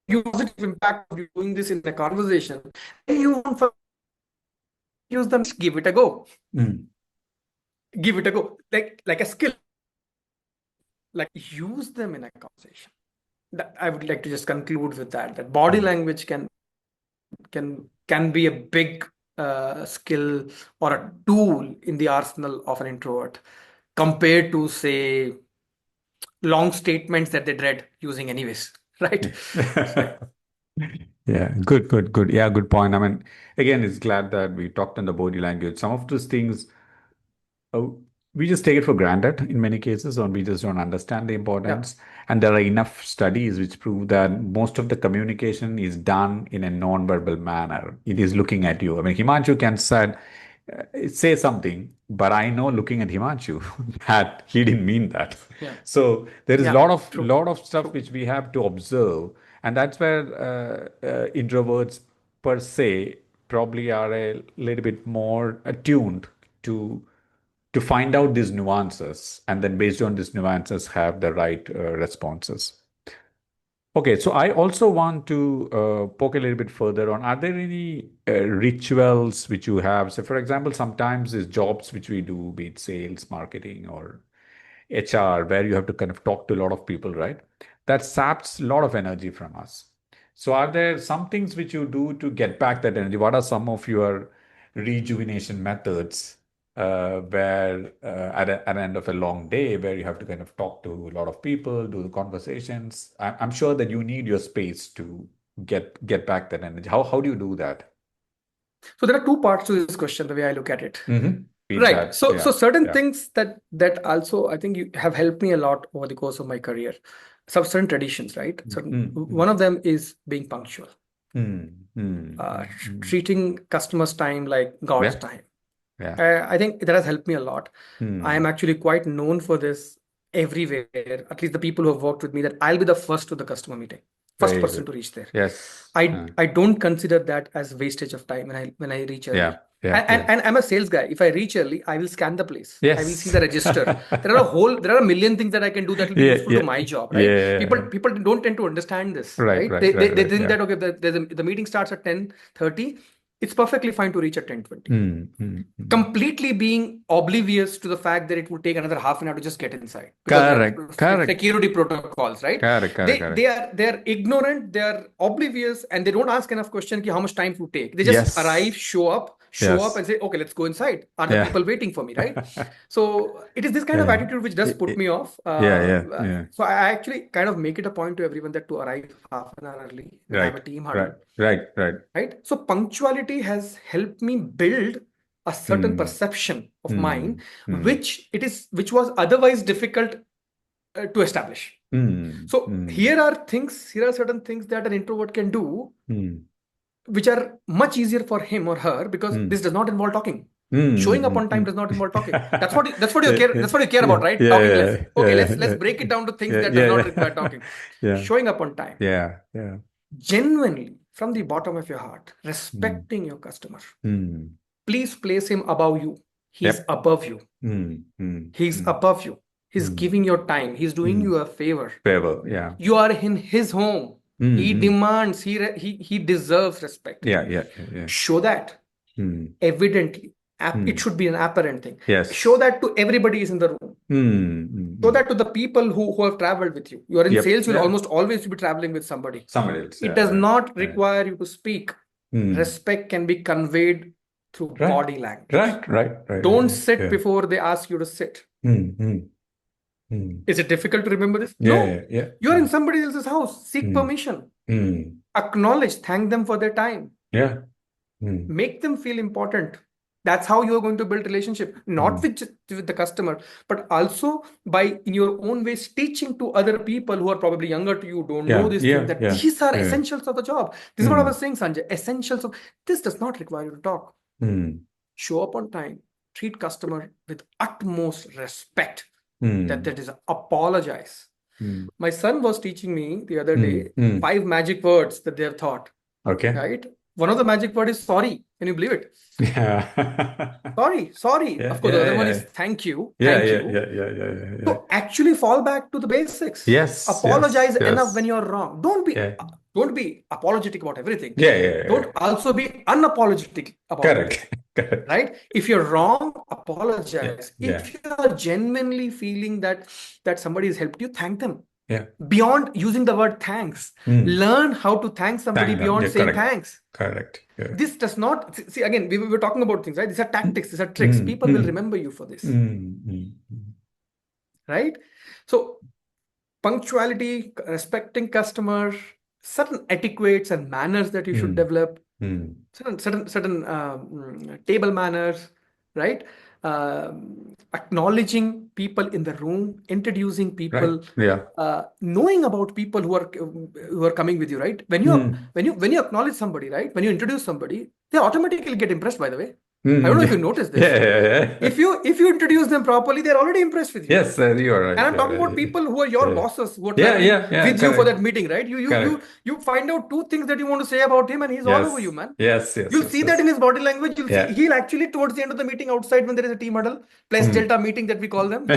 Speaker 2: you, positive impact of you doing this in a conversation, then you won't use them. Give it a go. Give it a go, like a skill, like use them in a conversation. I would like to just conclude with that body language can be a big skill or a tool in the arsenal of an introvert, compared to, say, long statements that they dread using anyways, right? So,
Speaker 1: Yeah, good. Yeah, good point. I mean, again, it's glad that we talked on the body language. Some of those things, we just take it for granted in many cases, or we just don't understand the
Speaker 2: yeah.
Speaker 1: importance. And there are enough studies which prove that most of the communication is done in a non-verbal manner. It is looking at you. I mean, Himanshu can say something, but I know looking at Himanshu that he didn't mean that.
Speaker 2: Yeah.
Speaker 1: So there is a
Speaker 2: Yeah.
Speaker 1: lot of stuff which we have to observe, and that's where introverts per se probably are a little bit more attuned to find out these nuances, and then based on these nuances have the right responses. Okay, so I also want to poke a little bit further on, are there any rituals which you have? So for example, sometimes these jobs which we do, be it sales, marketing, or HR, where you have to kind of talk to a lot of people, right? That saps a lot of energy from us. So, are there some things which you do to get back that energy? What are some of your rejuvenation methods where at the end of a long day, where you have to kind of talk to a lot of people, do the conversations? I'm sure that you need your space to get back that energy. How do you do that?
Speaker 2: So there are two parts to this question, the way I look at it.
Speaker 1: Be
Speaker 2: Right.
Speaker 1: that,
Speaker 2: So
Speaker 1: yeah,
Speaker 2: certain
Speaker 1: yeah.
Speaker 2: things that also I think you have helped me a lot over the course of my career. Some certain traditions, right? One of them is being punctual, treating customers' time like God's
Speaker 1: Yeah,
Speaker 2: time.
Speaker 1: yeah.
Speaker 2: I think that has helped me a lot. I am
Speaker 1: Hmm.
Speaker 2: actually quite known for this everywhere, at least the people who have worked with me, that I'll be the first to the customer meeting, first
Speaker 1: Very
Speaker 2: person
Speaker 1: good.
Speaker 2: to reach there.
Speaker 1: Yes.
Speaker 2: I don't consider that as wastage of time when I reach
Speaker 1: Yeah,
Speaker 2: early.
Speaker 1: yeah,
Speaker 2: And,
Speaker 1: yeah.
Speaker 2: and I'm a sales guy. If I reach early, I will scan the place. I will see
Speaker 1: Yes.
Speaker 2: the register. There are a million things that I can do that will be
Speaker 1: Yeah,
Speaker 2: useful to
Speaker 1: yeah,
Speaker 2: my job, right? People
Speaker 1: yeah.
Speaker 2: people don't tend to understand this,
Speaker 1: Right,
Speaker 2: right?
Speaker 1: right, right,
Speaker 2: They
Speaker 1: right.
Speaker 2: think
Speaker 1: Yeah.
Speaker 2: that, okay, the meeting starts at 10:30. It's perfectly fine to reach at 10:20,
Speaker 1: Mm.
Speaker 2: completely being oblivious to the fact that it would take another half an hour to just get inside because there
Speaker 1: Correct,
Speaker 2: are
Speaker 1: correct,
Speaker 2: security protocols, right?
Speaker 1: correct, correct,
Speaker 2: They
Speaker 1: correct.
Speaker 2: are ignorant, they are oblivious, and they don't ask enough question ki how much time it would take. They just arrive,
Speaker 1: Yes,
Speaker 2: show up,
Speaker 1: yes.
Speaker 2: and say, okay, let's go inside. Are the
Speaker 1: Yeah.
Speaker 2: people waiting for me, right? So it is this kind of
Speaker 1: Yeah.
Speaker 2: attitude which does put me off.
Speaker 1: Yeah.
Speaker 2: So I actually kind of make it a point to everyone that to arrive half an hour early when I have a
Speaker 1: Right,
Speaker 2: team
Speaker 1: right,
Speaker 2: huddle,
Speaker 1: right.
Speaker 2: right? So punctuality has helped me build a certain
Speaker 1: Mm,
Speaker 2: perception of mine,
Speaker 1: mm, mm,
Speaker 2: which was otherwise difficult to establish. So here are certain things that an introvert can do,
Speaker 1: mm,
Speaker 2: which are much easier for him or her, because
Speaker 1: mm,
Speaker 2: this does not involve talking. Showing up on time
Speaker 1: mm.
Speaker 2: does not involve talking. That's what you
Speaker 1: Yeah,
Speaker 2: care.
Speaker 1: yeah,
Speaker 2: That's what you care
Speaker 1: yeah,
Speaker 2: about, right? Talking less.
Speaker 1: yeah,
Speaker 2: Okay,
Speaker 1: yeah,
Speaker 2: let's break it down to things
Speaker 1: yeah,
Speaker 2: that does
Speaker 1: yeah,
Speaker 2: not
Speaker 1: yeah,
Speaker 2: require talking.
Speaker 1: yeah,
Speaker 2: Showing up on time,
Speaker 1: yeah.
Speaker 2: genuinely from the bottom of your heart,
Speaker 1: Mm,
Speaker 2: respecting your customer.
Speaker 1: mm.
Speaker 2: Please place him above you. He's
Speaker 1: Yep.
Speaker 2: above you.
Speaker 1: Mm, mm,
Speaker 2: He's
Speaker 1: mm,
Speaker 2: above you. He's
Speaker 1: mm,
Speaker 2: giving your time. He's doing
Speaker 1: mm.
Speaker 2: you a favor.
Speaker 1: Favor, yeah.
Speaker 2: You are in his home. He
Speaker 1: Mm.
Speaker 2: demands, he deserves respect.
Speaker 1: Yeah.
Speaker 2: Show that
Speaker 1: Mm,
Speaker 2: evidently. It
Speaker 1: mm.
Speaker 2: should be an apparent thing. Show
Speaker 1: Yes.
Speaker 2: that to everybody is in the room. Show
Speaker 1: Mm.
Speaker 2: that to the people who have traveled with you. You are in
Speaker 1: Yep.
Speaker 2: sales, you'll
Speaker 1: Yeah.
Speaker 2: almost always be traveling with somebody.
Speaker 1: Somebody else.
Speaker 2: It does
Speaker 1: Yeah.
Speaker 2: not
Speaker 1: Yeah.
Speaker 2: require you to speak.
Speaker 1: Mm.
Speaker 2: Respect can be conveyed through
Speaker 1: Right.
Speaker 2: body language. Don't
Speaker 1: Right.
Speaker 2: sit
Speaker 1: Yeah.
Speaker 2: before they ask you to sit.
Speaker 1: Mm. Mm. Mm.
Speaker 2: Is it difficult to remember this?
Speaker 1: Yeah.
Speaker 2: No.
Speaker 1: Yeah.
Speaker 2: You're in somebody else's house. Seek
Speaker 1: Mm.
Speaker 2: permission.
Speaker 1: Mm.
Speaker 2: Acknowledge, thank them for their time.
Speaker 1: Yeah. Mm.
Speaker 2: Make them feel important. That's how you're going to build relationship, not
Speaker 1: Mm.
Speaker 2: with the customer, but also by in your own ways teaching to other people who are probably younger to you, don't know this thing, that these are
Speaker 1: Yeah.
Speaker 2: essentials of the job. This is what I
Speaker 1: Mm.
Speaker 2: was saying, Sanjay. Essentials of this does not require you to talk.
Speaker 1: Mm.
Speaker 2: Show up on time, treat customer with utmost respect.
Speaker 1: Mm.
Speaker 2: That is apologize.
Speaker 1: Mm.
Speaker 2: My son was teaching me the other
Speaker 1: Mm.
Speaker 2: day
Speaker 1: Mm.
Speaker 2: 5 magic words that they have thought,
Speaker 1: Okay.
Speaker 2: right? One of the magic word is sorry. Can you believe it?
Speaker 1: Yeah.
Speaker 2: Sorry, sorry.
Speaker 1: Yeah,
Speaker 2: Of course, the
Speaker 1: yeah,
Speaker 2: other one
Speaker 1: yeah.
Speaker 2: is thank you,
Speaker 1: Yeah,
Speaker 2: thank
Speaker 1: yeah,
Speaker 2: you.
Speaker 1: yeah, yeah, yeah, yeah, yeah.
Speaker 2: So actually fall back to the basics.
Speaker 1: Yes, yes,
Speaker 2: Apologize enough when
Speaker 1: yes.
Speaker 2: you're wrong.
Speaker 1: Yeah.
Speaker 2: Don't be apologetic about everything.
Speaker 1: Yeah, yeah, yeah,
Speaker 2: Don't
Speaker 1: yeah.
Speaker 2: also be unapologetic about it.
Speaker 1: Correct. Correct.
Speaker 2: Right? If you're wrong,
Speaker 1: Yeah,
Speaker 2: apologize.
Speaker 1: yeah,
Speaker 2: If you're genuinely feeling that somebody has helped you, thank them.
Speaker 1: yeah.
Speaker 2: Beyond using the word thanks,
Speaker 1: Mm.
Speaker 2: learn how to thank somebody
Speaker 1: Thank them.
Speaker 2: beyond
Speaker 1: Yeah,
Speaker 2: saying
Speaker 1: correct.
Speaker 2: thanks.
Speaker 1: Correct. Yeah.
Speaker 2: This does not see again, we were talking about things, right? These are
Speaker 1: Mm.
Speaker 2: tactics, these are tricks.
Speaker 1: Mm.
Speaker 2: People will
Speaker 1: Mm.
Speaker 2: remember you for this,
Speaker 1: Mm. Mm.
Speaker 2: right? So punctuality, respecting customer, certain etiquettes and manners that you should
Speaker 1: Mm.
Speaker 2: develop,
Speaker 1: Mm.
Speaker 2: certain table manners, right? Acknowledging people in the room, introducing
Speaker 1: Right.
Speaker 2: people,
Speaker 1: Yeah.
Speaker 2: knowing about people who are coming with you, right?
Speaker 1: Mm.
Speaker 2: When you acknowledge somebody, right? When you introduce somebody, they automatically get impressed. By the way, I don't
Speaker 1: Mm.
Speaker 2: know if
Speaker 1: Yeah.
Speaker 2: you noticed
Speaker 1: Yeah.
Speaker 2: this.
Speaker 1: Yeah. Yeah.
Speaker 2: If you introduce them properly, they're already impressed with you.
Speaker 1: Yes, sir, you are
Speaker 2: And
Speaker 1: right.
Speaker 2: I'm
Speaker 1: You are
Speaker 2: talking about
Speaker 1: right.
Speaker 2: people who are your
Speaker 1: Yeah.
Speaker 2: bosses, who are
Speaker 1: Yeah.
Speaker 2: traveling
Speaker 1: Yeah. Yeah.
Speaker 2: with you for
Speaker 1: Correct.
Speaker 2: that meeting, right?
Speaker 1: Correct.
Speaker 2: You find out two things that you want to say about him, and he's all over you,
Speaker 1: Yes.
Speaker 2: man.
Speaker 1: Yes. Yes.
Speaker 2: You'll
Speaker 1: Yes.
Speaker 2: see that
Speaker 1: Yes.
Speaker 2: in his body language. You'll see
Speaker 1: Yeah.
Speaker 2: he'll actually towards the end of the meeting outside when there is a team huddle, plus
Speaker 1: Mm.
Speaker 2: delta meeting that we call them.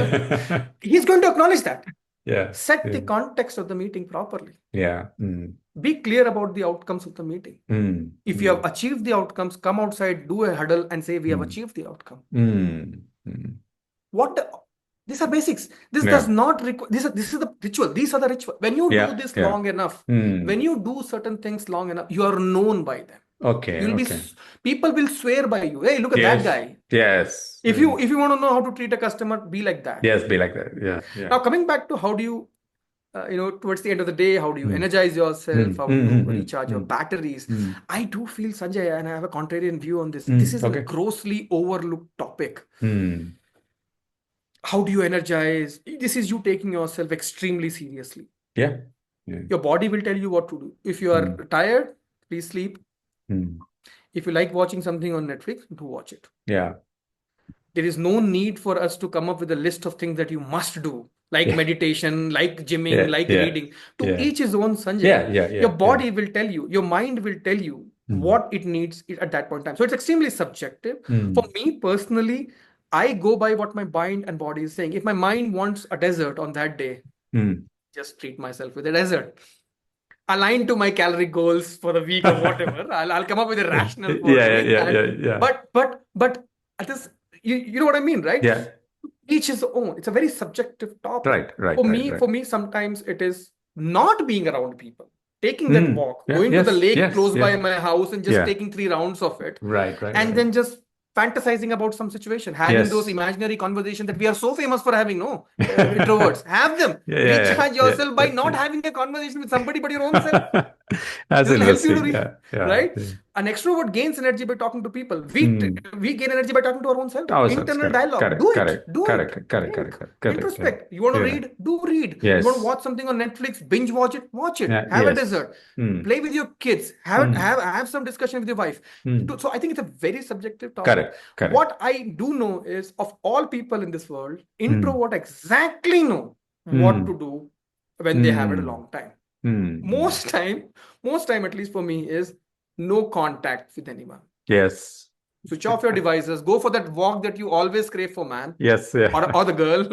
Speaker 2: He's going to acknowledge that.
Speaker 1: Yeah.
Speaker 2: Set the
Speaker 1: Yeah.
Speaker 2: context of the meeting properly.
Speaker 1: Yeah. Mm.
Speaker 2: Be clear about the outcomes of the meeting.
Speaker 1: Mm.
Speaker 2: If you have
Speaker 1: Mm.
Speaker 2: achieved the outcomes, come outside, do a huddle, and say we have
Speaker 1: Mm.
Speaker 2: achieved the outcome.
Speaker 1: Mm. Mm.
Speaker 2: What these are basics. This does
Speaker 1: Yeah.
Speaker 2: not require this is the ritual. These are the ritual. When you do
Speaker 1: Yeah.
Speaker 2: this
Speaker 1: Yeah.
Speaker 2: long enough, when
Speaker 1: Mm.
Speaker 2: you do certain things long enough, you are known by them.
Speaker 1: Okay.
Speaker 2: You'll be
Speaker 1: Okay.
Speaker 2: people will swear by you. Hey, look at that
Speaker 1: Yes.
Speaker 2: guy.
Speaker 1: Yes.
Speaker 2: If you want to know how to treat a customer, be like that.
Speaker 1: Yes. Be like that. Yeah. Yeah.
Speaker 2: Now coming back to how do you towards the end of the day, how do you
Speaker 1: Mm.
Speaker 2: energize yourself?
Speaker 1: Mm.
Speaker 2: How do
Speaker 1: Mm.
Speaker 2: you
Speaker 1: Mm.
Speaker 2: recharge your
Speaker 1: Mm.
Speaker 2: batteries?
Speaker 1: Mm.
Speaker 2: I do feel, Sanjay, and I have a contrarian view on this. This
Speaker 1: Mm.
Speaker 2: is a
Speaker 1: Okay.
Speaker 2: grossly overlooked topic.
Speaker 1: Mm.
Speaker 2: How do you energize? This is you taking yourself extremely seriously.
Speaker 1: Yeah. Yeah.
Speaker 2: Your body will tell you what to do. If you are
Speaker 1: Mm.
Speaker 2: tired, please sleep.
Speaker 1: Mm.
Speaker 2: If you like watching something on Netflix, do watch it.
Speaker 1: Yeah.
Speaker 2: There is no need for us to come up with a list of things that you must do, like
Speaker 1: Yeah.
Speaker 2: meditation, like gymming,
Speaker 1: Yeah.
Speaker 2: like
Speaker 1: Yeah.
Speaker 2: reading. To
Speaker 1: Yeah.
Speaker 2: each his own, Sanjay.
Speaker 1: Yeah. Yeah.
Speaker 2: Your
Speaker 1: Yeah. Yeah.
Speaker 2: body will tell you, your mind will tell you
Speaker 1: Mm.
Speaker 2: what it needs at that point in time. So it's extremely subjective. For
Speaker 1: Mm.
Speaker 2: me personally, I go by what my mind and body is saying. If my mind wants a desert on that day,
Speaker 1: Mm.
Speaker 2: just treat myself with a desert. Aligned to my calorie goals for the week or whatever. I'll come up with a
Speaker 1: Yeah.
Speaker 2: rationale for
Speaker 1: Yeah.
Speaker 2: doing
Speaker 1: Yeah.
Speaker 2: that.
Speaker 1: Yeah. Yeah.
Speaker 2: But at this, you know what I mean, right?
Speaker 1: Yeah.
Speaker 2: Each his own. It's a very subjective topic.
Speaker 1: Right. Right.
Speaker 2: For
Speaker 1: Right.
Speaker 2: me,
Speaker 1: Right.
Speaker 2: for me, sometimes it is not being around people, taking that
Speaker 1: Mm.
Speaker 2: walk,
Speaker 1: Yeah.
Speaker 2: going to the
Speaker 1: Yes.
Speaker 2: lake
Speaker 1: Yes.
Speaker 2: close by
Speaker 1: Yes.
Speaker 2: my house and just
Speaker 1: Yeah.
Speaker 2: taking 3 rounds of it,
Speaker 1: Right. Right.
Speaker 2: and
Speaker 1: Right.
Speaker 2: then just fantasizing about some situation, having those
Speaker 1: Yes.
Speaker 2: imaginary conversations that we are so famous for having. No, introverts have them.
Speaker 1: Yeah. Yeah.
Speaker 2: Recharge
Speaker 1: Yeah.
Speaker 2: yourself by
Speaker 1: Yeah.
Speaker 2: not
Speaker 1: Yeah.
Speaker 2: having a conversation with somebody but your own self.
Speaker 1: That's
Speaker 2: This will help you to
Speaker 1: interesting. Yeah. Yeah.
Speaker 2: right?
Speaker 1: Yeah.
Speaker 2: An extrovert gains energy by talking to people.
Speaker 1: Mm.
Speaker 2: We gain energy by talking to our own self.
Speaker 1: Ourselves.
Speaker 2: Internal
Speaker 1: Correct.
Speaker 2: dialogue.
Speaker 1: Correct.
Speaker 2: Do it.
Speaker 1: Correct.
Speaker 2: Do it.
Speaker 1: Correct. Correct.
Speaker 2: Think.
Speaker 1: Correct. Correct. Yeah.
Speaker 2: Introspect. You want to
Speaker 1: Yeah.
Speaker 2: read? Do read. You want to
Speaker 1: Yes.
Speaker 2: watch something on Netflix? Binge watch it. Watch it.
Speaker 1: Yeah.
Speaker 2: Have a
Speaker 1: Yes.
Speaker 2: dessert.
Speaker 1: Mm.
Speaker 2: Play with your kids.
Speaker 1: Mm.
Speaker 2: Have some discussion with your wife.
Speaker 1: Mm.
Speaker 2: So I think it's a very subjective topic.
Speaker 1: Correct. Correct.
Speaker 2: What I do know is, of all people in this world,
Speaker 1: Mm.
Speaker 2: introvert exactly know what to
Speaker 1: Mm.
Speaker 2: do when they have it a
Speaker 1: Mm.
Speaker 2: long time.
Speaker 1: Mm.
Speaker 2: Most time, at least for me, is no contact with anyone.
Speaker 1: Yes.
Speaker 2: Switch off your devices. Go for that walk that you always crave for, man,
Speaker 1: Yes. Yeah.
Speaker 2: or the girl,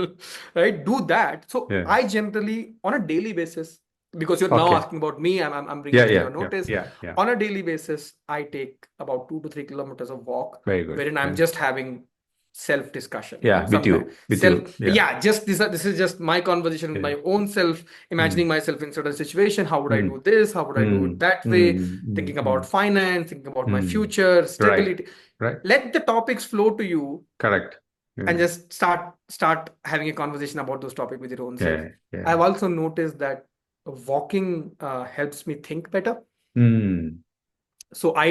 Speaker 2: right? Do that. So
Speaker 1: Yeah.
Speaker 2: I generally, on a daily basis, because you're now
Speaker 1: Okay.
Speaker 2: asking about me, I'm bringing
Speaker 1: Yeah.
Speaker 2: it to
Speaker 1: Yeah.
Speaker 2: your
Speaker 1: Yeah.
Speaker 2: notice.
Speaker 1: Yeah. Yeah.
Speaker 2: On a daily basis, I take about 2 to 3 kilometers of walk,
Speaker 1: Very good.
Speaker 2: wherein I'm
Speaker 1: Yeah.
Speaker 2: just having self-discussion,
Speaker 1: Yeah. With
Speaker 2: somewhere.
Speaker 1: you. With you. Yeah.
Speaker 2: Yeah, just this is just my conversation with
Speaker 1: Yeah.
Speaker 2: my own self, imagining myself in certain situation. How would I do
Speaker 1: Mm.
Speaker 2: this? How would I do it
Speaker 1: Mm.
Speaker 2: that way?
Speaker 1: Mm.
Speaker 2: Thinking
Speaker 1: Mm.
Speaker 2: about
Speaker 1: Mm.
Speaker 2: finance, thinking about my
Speaker 1: Mm.
Speaker 2: future,
Speaker 1: Right.
Speaker 2: stability.
Speaker 1: Right.
Speaker 2: Let the topics flow to you
Speaker 1: Correct.
Speaker 2: and
Speaker 1: Yeah.
Speaker 2: just start having a conversation about those topics with your own self.
Speaker 1: Yeah.
Speaker 2: I've
Speaker 1: Yeah.
Speaker 2: also noticed that walking helps me think better.
Speaker 1: Mm.
Speaker 2: So I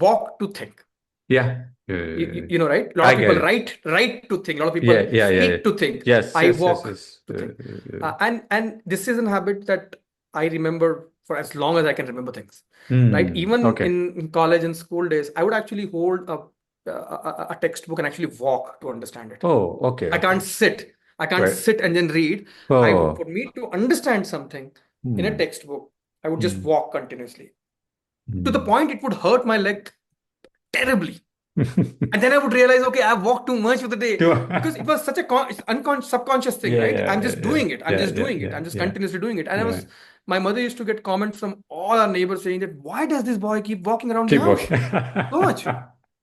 Speaker 2: walk to think.
Speaker 1: Yeah.
Speaker 2: You know, right? A lot
Speaker 1: I
Speaker 2: of people
Speaker 1: get it.
Speaker 2: write to think. A lot of people
Speaker 1: Yeah. Yeah. Yeah.
Speaker 2: speak to think.
Speaker 1: Yes.
Speaker 2: I
Speaker 1: Yes. Yes.
Speaker 2: walk
Speaker 1: Yes.
Speaker 2: to think. And this is a habit that I remember for as long as I can remember things. Right?
Speaker 1: Mm.
Speaker 2: Even
Speaker 1: Okay.
Speaker 2: in college and school days, I would actually hold a textbook and actually walk to understand it.
Speaker 1: Oh. Okay.
Speaker 2: I can't
Speaker 1: Okay.
Speaker 2: sit. I can't
Speaker 1: Right.
Speaker 2: sit and then read. For
Speaker 1: Oh.
Speaker 2: me to understand something in a
Speaker 1: Hmm.
Speaker 2: textbook, I would just
Speaker 1: Hmm.
Speaker 2: walk continuously to the
Speaker 1: Hmm.
Speaker 2: point it would hurt my leg terribly. And then I would realize, okay, I've walked too much for the day because it was such a unconscious, subconscious thing,
Speaker 1: Yeah,
Speaker 2: right?
Speaker 1: yeah,
Speaker 2: I'm
Speaker 1: yeah,
Speaker 2: just
Speaker 1: yeah,
Speaker 2: doing it. I'm
Speaker 1: yeah,
Speaker 2: just
Speaker 1: yeah,
Speaker 2: doing it.
Speaker 1: yeah,
Speaker 2: I'm just
Speaker 1: yeah,
Speaker 2: continuously doing it. And
Speaker 1: yeah.
Speaker 2: my mother used to get comments from all our neighbors saying that, why does this boy keep walking around the
Speaker 1: Keep
Speaker 2: house
Speaker 1: walking.
Speaker 2: so much?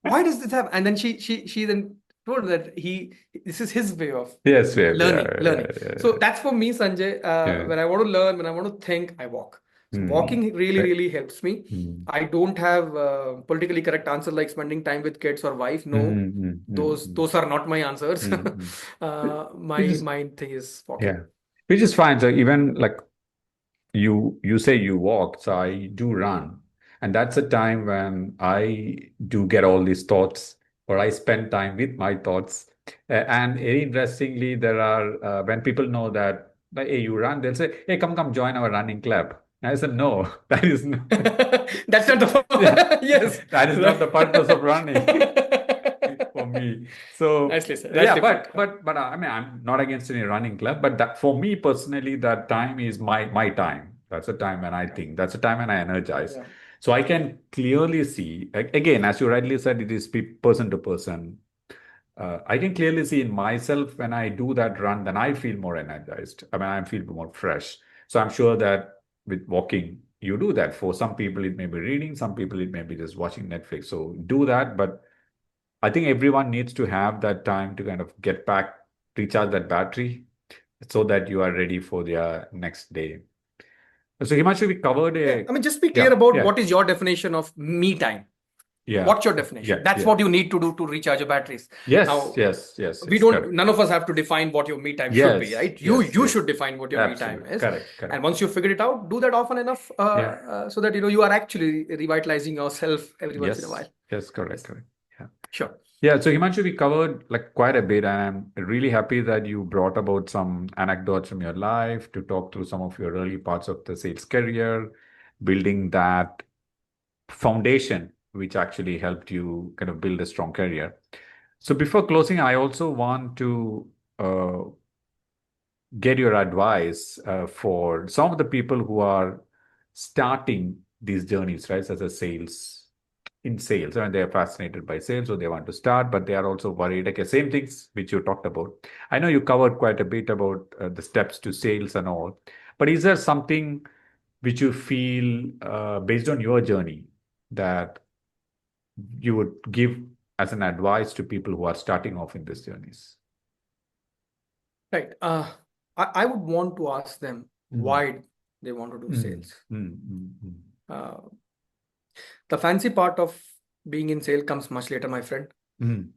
Speaker 2: Why does this happen? And then she then told that this is his way of
Speaker 1: Yes, babe. Yeah,
Speaker 2: learning.
Speaker 1: yeah, yeah,
Speaker 2: So that's for me, Sanjay.
Speaker 1: yeah.
Speaker 2: When I want to learn, when I want to think, I walk. So
Speaker 1: Hmm.
Speaker 2: walking really,
Speaker 1: Right.
Speaker 2: really helps me.
Speaker 1: Hmm.
Speaker 2: I don't have politically correct answer like spending time with kids or wife. No,
Speaker 1: Hmm. Hmm. Hmm.
Speaker 2: those are not my answers.
Speaker 1: Hmm. Hmm.
Speaker 2: My
Speaker 1: Which is,
Speaker 2: thing is walking.
Speaker 1: yeah, which is fine. So even like you say you walk, so I do run, and that's a time when I do get all these thoughts, or I spend time with my thoughts. And very interestingly, there are when people know that like, hey, you run, they'll say, hey, come join our running club. And I said, no, that is not,
Speaker 2: That's not
Speaker 1: yeah,
Speaker 2: the yes,
Speaker 1: that is not the
Speaker 2: right.
Speaker 1: purpose of running for me. So
Speaker 2: Nicely said.
Speaker 1: yeah,
Speaker 2: Nicely put.
Speaker 1: but I mean, I'm not against any running club, but that for me personally, that time is my time. That's the time when I think. That's the time when I energize.
Speaker 2: Yeah.
Speaker 1: So I can clearly see again, as you rightly said, it is person to person. I can clearly see in myself when I do that run, then I feel more energized. I mean, I feel more fresh. So I'm sure that with walking, you do that. For some people, it may be reading. Some people, it may be just watching Netflix. So do that, but I think everyone needs to have that time to kind of get back, recharge that battery so that you are ready for the next day. So Himanshu, we covered
Speaker 2: Yeah.
Speaker 1: a,
Speaker 2: I mean, just be clear
Speaker 1: yeah,
Speaker 2: about
Speaker 1: yeah,
Speaker 2: what is your definition of me time.
Speaker 1: yeah,
Speaker 2: What's your definition?
Speaker 1: yeah,
Speaker 2: That's
Speaker 1: yeah.
Speaker 2: what you need to do to recharge your batteries.
Speaker 1: Yes,
Speaker 2: Now,
Speaker 1: yes, yes,
Speaker 2: we
Speaker 1: yes,
Speaker 2: don't,
Speaker 1: correct.
Speaker 2: none of us have to define what your me time should be,
Speaker 1: Yes,
Speaker 2: right? You
Speaker 1: yes,
Speaker 2: you
Speaker 1: yes.
Speaker 2: should define what your me time
Speaker 1: Absolutely.
Speaker 2: is.
Speaker 1: Correct,
Speaker 2: And
Speaker 1: correct.
Speaker 2: once you figure it out, do that often enough
Speaker 1: Yeah.
Speaker 2: so that you are actually revitalizing yourself every once in a while.
Speaker 1: Yes, yes, correct,
Speaker 2: Yes.
Speaker 1: correct. Yeah.
Speaker 2: Sure.
Speaker 1: Yeah, so Himanshu, we covered like quite a bit, and I'm really happy that you brought about some anecdotes from your life to talk through some of your early parts of the sales career, building that foundation, which actually helped you kind of build a strong career. So before closing, I also want to uh, get your advice for some of the people who are starting these journeys, right, as a sales in sales, and they are fascinated by sales, or they want to start, but they are also worried. Okay, same things which you talked about. I know you covered quite a bit about the steps to sales and all, but is there something which you feel, based on your journey, that you would give as an advice to people who are starting off in these journeys?
Speaker 2: Right. I would want to ask them
Speaker 1: Mm,
Speaker 2: why they want to do
Speaker 1: mm,
Speaker 2: sales.
Speaker 1: mm, mm, mm,
Speaker 2: Uh, the fancy part of being in sales comes much later, my friend.
Speaker 1: mm,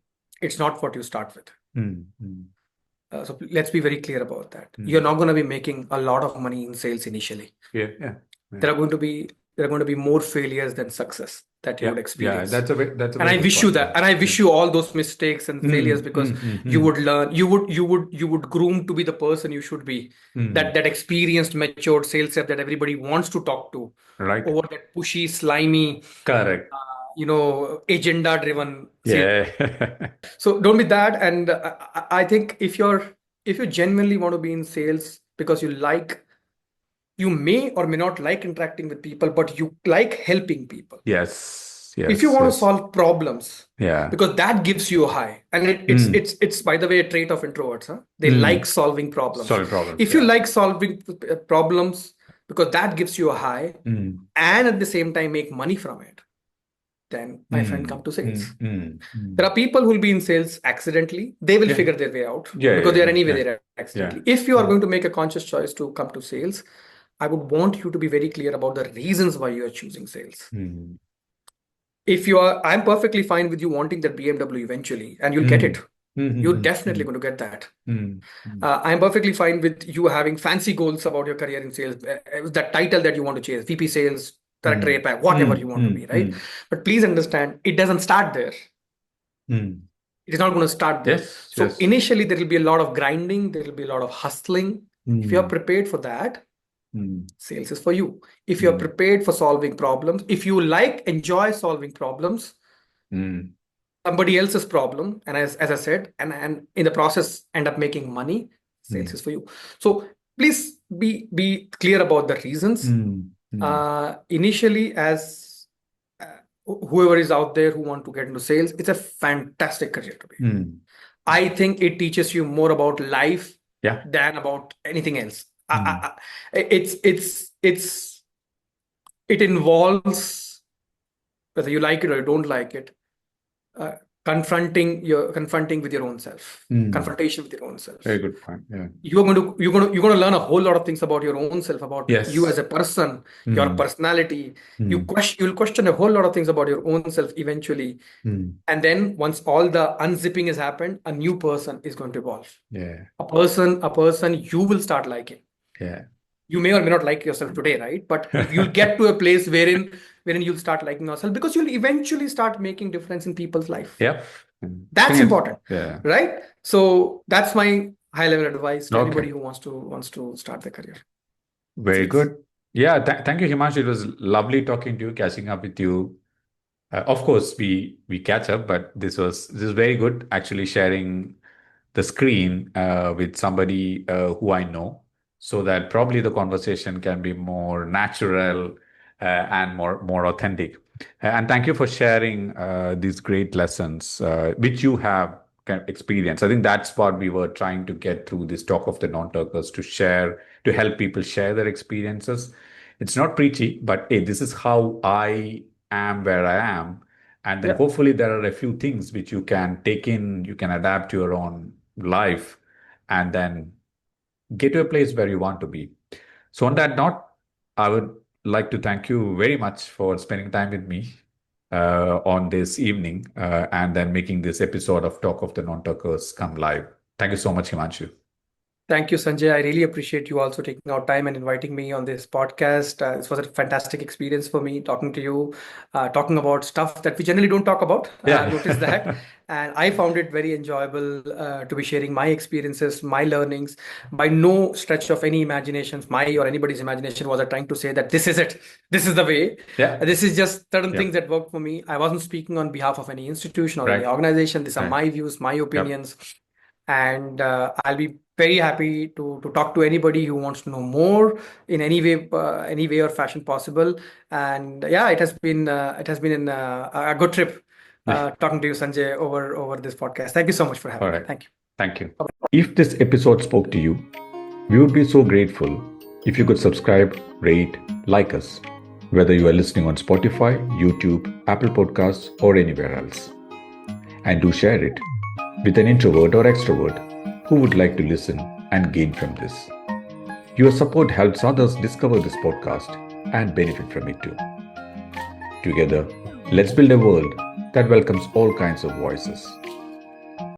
Speaker 2: It's not what you start with.
Speaker 1: mm, mm,
Speaker 2: So let's be very clear about that. You're
Speaker 1: mm.
Speaker 2: not going to be making a lot of money in sales initially.
Speaker 1: Yeah, yeah, yeah,
Speaker 2: There are going to be more failures than success that you
Speaker 1: yeah,
Speaker 2: would
Speaker 1: yeah.
Speaker 2: experience.
Speaker 1: That's a
Speaker 2: And
Speaker 1: very
Speaker 2: I
Speaker 1: good
Speaker 2: wish you
Speaker 1: point. Yeah,
Speaker 2: that. And I
Speaker 1: yeah.
Speaker 2: wish you all those mistakes and failures because
Speaker 1: Mm,
Speaker 2: you
Speaker 1: mm,
Speaker 2: would learn, you would groom to be the person you should be.
Speaker 1: mm.
Speaker 2: That experienced, matured sales rep that everybody wants to talk to
Speaker 1: Right.
Speaker 2: over that pushy, slimy,
Speaker 1: Correct.
Speaker 2: agenda driven sales.
Speaker 1: Yeah.
Speaker 2: So don't be that. And I think if you genuinely want to be in sales because you may or may not like interacting with people, but you like helping people.
Speaker 1: Yes.
Speaker 2: If you
Speaker 1: Yes.
Speaker 2: want to
Speaker 1: Yes.
Speaker 2: solve problems,
Speaker 1: Yeah.
Speaker 2: because that gives you a high, and
Speaker 1: Mm,
Speaker 2: it's by the way a trait of introverts, huh? They like
Speaker 1: mm.
Speaker 2: solving problems.
Speaker 1: Solve problems.
Speaker 2: If you
Speaker 1: Yeah.
Speaker 2: like solving problems because that gives you a high,
Speaker 1: Mm,
Speaker 2: and at the same time make money from it, then my friend,
Speaker 1: mm,
Speaker 2: come to sales.
Speaker 1: mm, mm,
Speaker 2: There
Speaker 1: mm.
Speaker 2: are people who will be in sales accidentally. They will
Speaker 1: Yeah.
Speaker 2: figure their way out
Speaker 1: Yeah.
Speaker 2: because
Speaker 1: Yeah.
Speaker 2: they are
Speaker 1: Yeah.
Speaker 2: anyway
Speaker 1: Yeah.
Speaker 2: there
Speaker 1: Yeah.
Speaker 2: accidentally. If you are
Speaker 1: Mm,
Speaker 2: going to make a conscious choice to come to sales, I would want you to be very clear about the reasons why you are choosing sales.
Speaker 1: mm,
Speaker 2: If you are, I'm perfectly fine with you wanting that BMW eventually, and you'll get it.
Speaker 1: mm, mm,
Speaker 2: You're
Speaker 1: mm,
Speaker 2: definitely
Speaker 1: mm,
Speaker 2: going to get that.
Speaker 1: mm, mm,
Speaker 2: I'm perfectly fine with you having fancy goals about your career in sales, that title that you want to chase, VP sales, director
Speaker 1: mm,
Speaker 2: APAC, whatever
Speaker 1: mm,
Speaker 2: you want to
Speaker 1: mm,
Speaker 2: be, right?
Speaker 1: mm,
Speaker 2: But please understand, it doesn't start there.
Speaker 1: mm.
Speaker 2: It is not going to start there.
Speaker 1: Yes.
Speaker 2: So
Speaker 1: Yes.
Speaker 2: initially, there will be a lot of grinding, there will be a lot of hustling. If you are
Speaker 1: Mm,
Speaker 2: prepared for that,
Speaker 1: mm,
Speaker 2: sales is for you. If you're
Speaker 1: mm,
Speaker 2: prepared for solving problems, if you enjoy solving problems,
Speaker 1: mm,
Speaker 2: somebody else's problem, and as I said, and in the process end up making money, Sales is for you. So please be clear about the reasons. Initially, as whoever is out there who want to get into sales, it's a fantastic career to be. I think it teaches you more about life than about anything else. It involves, whether you like it or you don't like it, confronting with your own self, confrontation with your own self.
Speaker 1: Very good point. Yeah.
Speaker 2: You're going to learn a whole lot of things about your own self, about you as a person, your personality. You'll question a whole lot of things about your own self eventually. And then once all the unzipping has happened, a new person is going to evolve.
Speaker 1: Yeah.
Speaker 2: A person you will start liking.
Speaker 1: Yeah.
Speaker 2: You may or may not like yourself today, right? But you'll get to a place wherein you'll start liking yourself, because you'll eventually start making difference in people's life.
Speaker 1: Yep.
Speaker 2: That's important.
Speaker 1: Yeah.
Speaker 2: Right? So that's my high level advice to anybody who wants to start their career.
Speaker 1: Very good. Yeah. Thank you, Himanshu. It was lovely talking to you, catching up with you. Of course, we catch up, but this is very good. Actually, sharing the screen with somebody who I know, so that probably the conversation can be more natural and more authentic. And thank you for sharing these great lessons which you have experienced. I think that's what we were trying to get through this talk of the non-talkers, to help people share their experiences. It's not preachy, but hey, this is how I am where I am. And then hopefully there are a few things which you can take in, you can adapt to your own life, and then get to a place where you want to be. So on that note, I would like to thank you very much for spending time with me on this evening and then making this episode of Talk of the Non-Talkers come live. Thank you so much, Himanshu.
Speaker 2: Thank you, Sanjay. I really appreciate you also taking out time and inviting me on this podcast. This was a fantastic experience for me talking to you, talking about stuff that we generally don't talk about. I've noticed that. And I found it very enjoyable to be sharing my experiences, my learnings. By no stretch of any imaginations, my or anybody's imagination, was I trying to say that this is it. This is the way. This is just certain things that work for me. I wasn't speaking on behalf of any institution or any organization. These are my views, my opinions. And I'll be very happy to talk to anybody who wants to know more in any way or fashion possible. And yeah, it has been a good trip talking to you, Sanjay, over this podcast. Thank you so much for having me. Thank you.
Speaker 1: Thank you. If this episode spoke to you, we would be so grateful if you could subscribe, rate, like us, whether you are listening on Spotify, YouTube, Apple Podcasts, or anywhere else. And do share it with an introvert or extrovert who would like to listen and gain from this. Your support helps others discover this podcast and benefit from it too. Together, let's build a world that welcomes all kinds of voices.